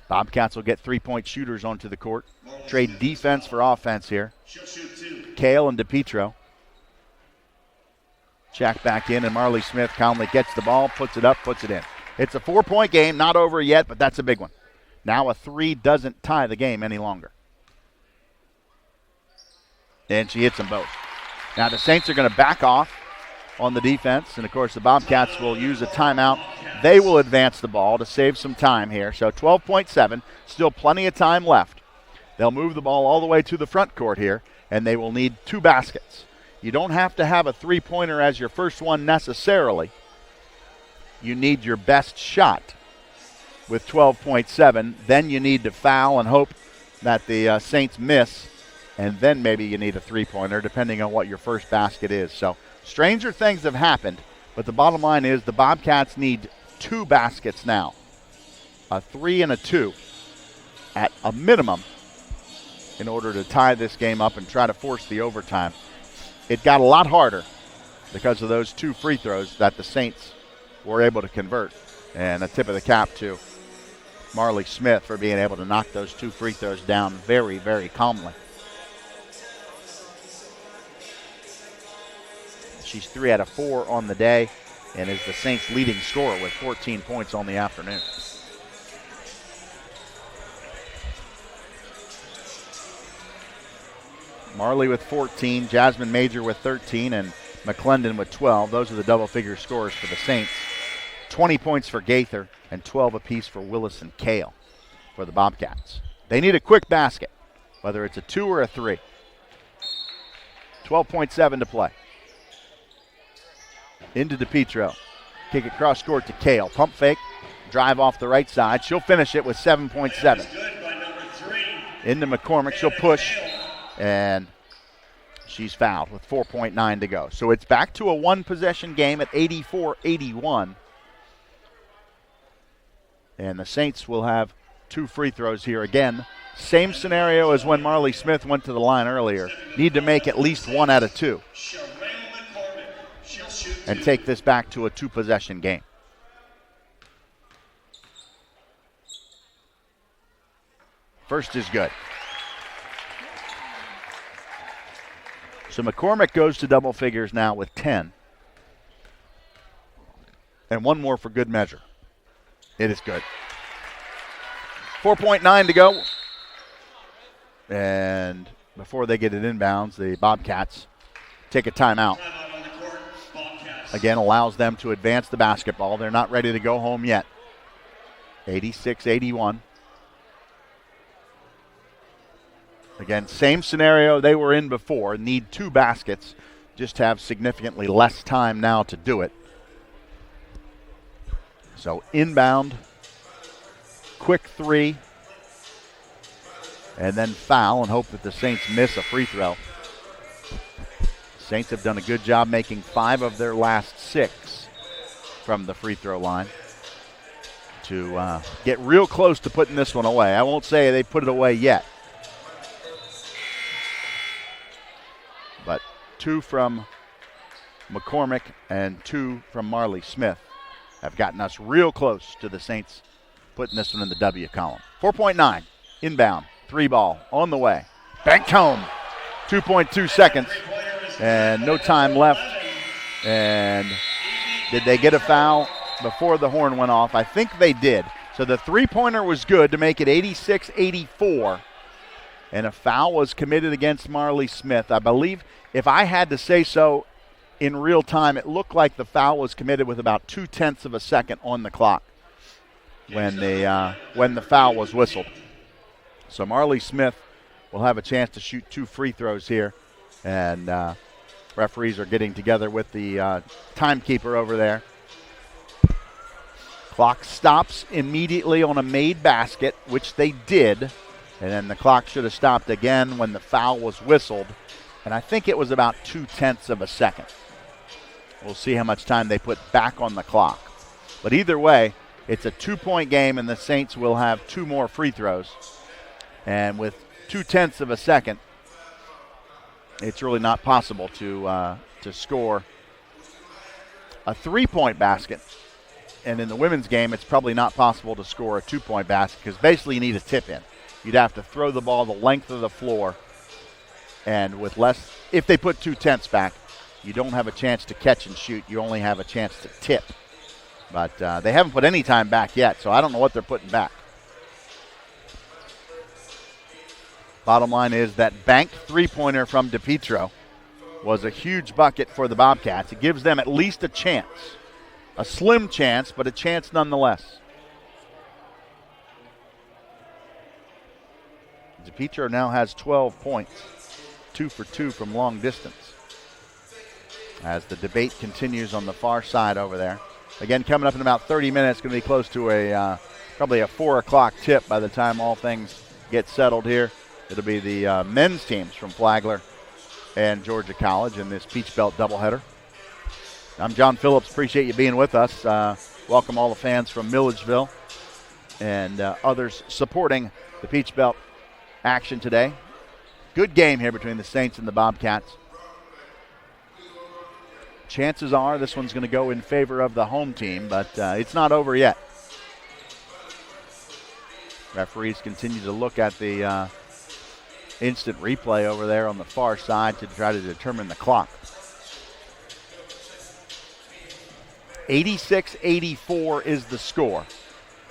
Bobcats will get three-point shooters onto the court. Trade defense for offense here. Kale and DePietro. Check back in, and Marley Smith calmly gets the ball, puts it up, puts it in. It's a 4-point game, not over yet, but that's a big one. Now a 3 doesn't tie the game any longer. And she hits them both. Now the Saints are going to back off on the defense, and of course the Bobcats will use a timeout. They will advance the ball to save some time here. So 12.7, still plenty of time left. They'll move the ball all the way to the front court here, and they will need 2 baskets. You don't have to have a three-pointer as your first one necessarily. You need your best shot with 12.7. Then you need to foul and hope that the Saints miss, and then maybe you need a three-pointer depending on what your first basket is. So stranger things have happened, but the bottom line is the Bobcats need 2 baskets now, a 3 and a 2 at a minimum in order to tie this game up and try to force the overtime. It got a lot harder because of those 2 free throws that the Saints were able to convert. And a tip of the cap to Marley Smith for being able to knock those 2 free throws down very, very calmly. She's 3 out of 4 on the day and is the Saints' leading scorer with 14 points on the afternoon. Marley with 14, Jasmine Major with 13, and McClendon with 12. Those are the double-figure scores for the Saints. 20 points for Gaither and 12 apiece for Willis and Kale for the Bobcats. They need a quick basket, whether it's a 2 or a 3. 12.7 to play. Into DePietro. Kick it cross court to Kale. Pump fake. Drive off the right side. She'll finish it with 7.7. Into McCormick. She'll push. And she's fouled with 4.9 to go. So it's back to a one-possession game at 84-81. And the Saints will have 2 free throws here again. Same scenario as when Marley Smith went to the line earlier. Need to make at least 1 out of 2. And take this back to a 2-possession game. First is good. So McCormick goes to double figures now with 10. And 1 more for good measure. It is good. 4.9 to go. And before they get it inbounds, the Bobcats take a timeout. Again, allows them to advance the basketball. They're not ready to go home yet. 86-81. Again, same scenario they were in before. Need 2 baskets. Just have significantly less time now to do it. So inbound, quick 3, and then foul and hope that the Saints miss a free throw. Saints have done a good job making 5 of their last 6 from the free throw line to get real close to putting this one away. I won't say they put it away yet. But 2 from McCormick and 2 from Marley Smith have gotten us real close to the Saints putting this one in the W column. 4.9, inbound, 3 ball, on the way. Banked home, 2.2 seconds, and no time left. And did they get a foul before the horn went off? I think they did. So the three-pointer was good to make it 86-84. And a foul was committed against Marley Smith. I believe, if I had to say so in real time, it looked like the foul was committed with about 0.2 of a second on the clock when the foul was whistled. So Marley Smith will have a chance to shoot 2 free throws here. And referees are getting together with the timekeeper over there. Clock stops immediately on a made basket, which they did. And then the clock should have stopped again when the foul was whistled. And I think it was about 0.2 of a second. We'll see how much time they put back on the clock. But either way, it's a 2-point game, and the Saints will have 2 more free throws. And with 0.2 of a second, it's really not possible to score a 3-point basket. And in the women's game, it's probably not possible to score a 2-point basket because basically you need a tip-in. You'd have to throw the ball the length of the floor. And with less, if they put 0.2 back, you don't have a chance to catch and shoot. You only have a chance to tip. But they haven't put any time back yet, so I don't know what they're putting back. Bottom line is that banked 3-pointer from DePietro was a huge bucket for the Bobcats. It gives them at least a chance. A slim chance, but a chance nonetheless. DePietro now has 12 points, 2 for 2 from long distance. As the debate continues on the far side over there. Again, coming up in about 30 minutes, going to be close to probably a 4 o'clock tip by the time all things get settled here. It'll be the men's teams from Flagler and Georgia College in this Peach Belt doubleheader. I'm John Phillips. Appreciate you being with us. Welcome all the fans from Milledgeville and others supporting the Peach Belt action today. Good game here between the Saints and the Bobcats. Chances are this one's going to go in favor of the home team, but it's not over yet. Referees continue to look at the instant replay over there on the far side to try to determine the clock. 86-84 is the score.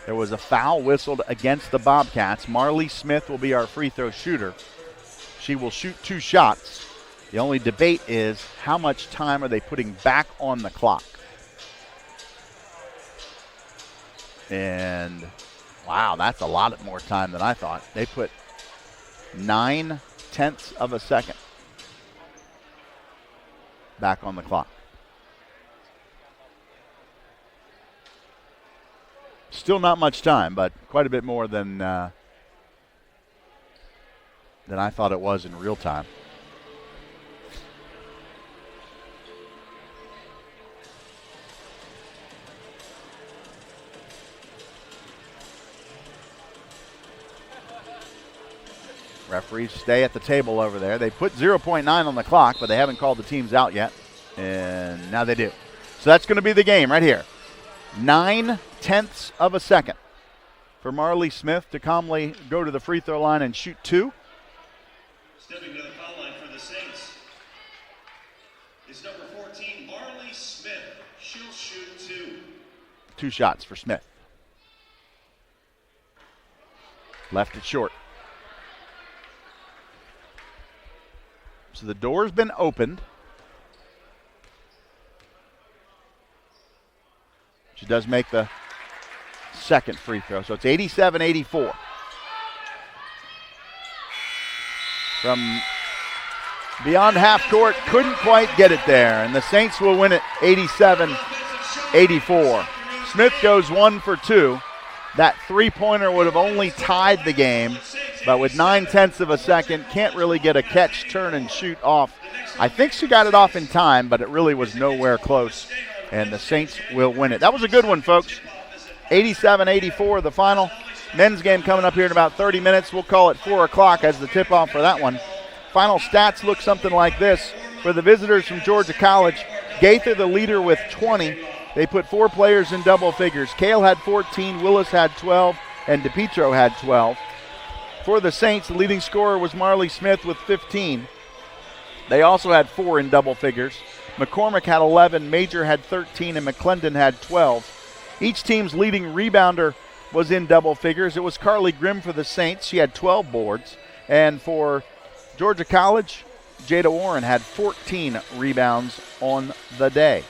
There was a foul whistled against the Bobcats. Marley Smith will be our free throw shooter. She will shoot 2 shots. The only debate is how much time are they putting back on the clock? And, wow, that's a lot more time than I thought. They put 9/10 of a second back on the clock. Still not much time, but quite a bit more than I thought it was in real time. Referees stay at the table over there. They put 0.9 on the clock, but they haven't called the teams out yet, and now they do. So that's going to be the game right here. 9/10 of a second for Marley Smith to calmly go to the free throw line and shoot 2. Stepping to the foul line for the Saints is number 14, Marley Smith. She'll shoot 2. 2 shots for Smith. Left it short. So the door's been opened. She does make the second free throw. So it's 87-84. From beyond half court, couldn't quite get it there. And the Saints will win it 87-84. Smith goes 1 for 2. That three-pointer would have only tied the game, but with 9/10 of a second, can't really get a catch, turn, and shoot off. I think she got it off in time, but it really was nowhere close, and the Saints will win it. That was a good one, folks. 87-84, the final. Men's game coming up here in about 30 minutes. We'll call it 4 o'clock as the tip-off for that one. Final stats look something like this. For the visitors from Georgia College, Gaither the leader with 20. They put 4 players in double figures. Kale had 14, Willis had 12, and DePietro had 12. For the Saints, the leading scorer was Marley Smith with 15. They also had 4 in double figures. McCormick had 11, Major had 13, and McClendon had 12. Each team's leading rebounder was in double figures. It was Carly Grimm for the Saints. She had 12 boards. And for Georgia College, Jada Warren had 14 rebounds on the day.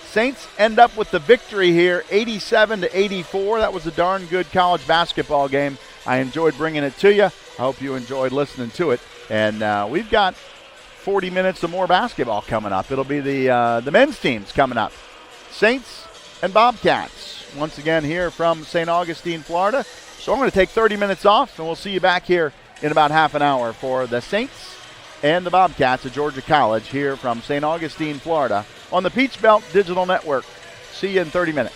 Saints end up with the victory here, 87-84. That was a darn good college basketball game. I enjoyed bringing it to you. I hope you enjoyed listening to it. And we've got 40 minutes of more basketball coming up. It'll be the men's teams coming up. Saints and Bobcats, once again here from St. Augustine, Florida. So I'm going to take 30 minutes off, and we'll see you back here in about half an hour for the Saints and the Bobcats at Georgia College here from St. Augustine, Florida on the Peach Belt Digital Network. See you in 30 minutes.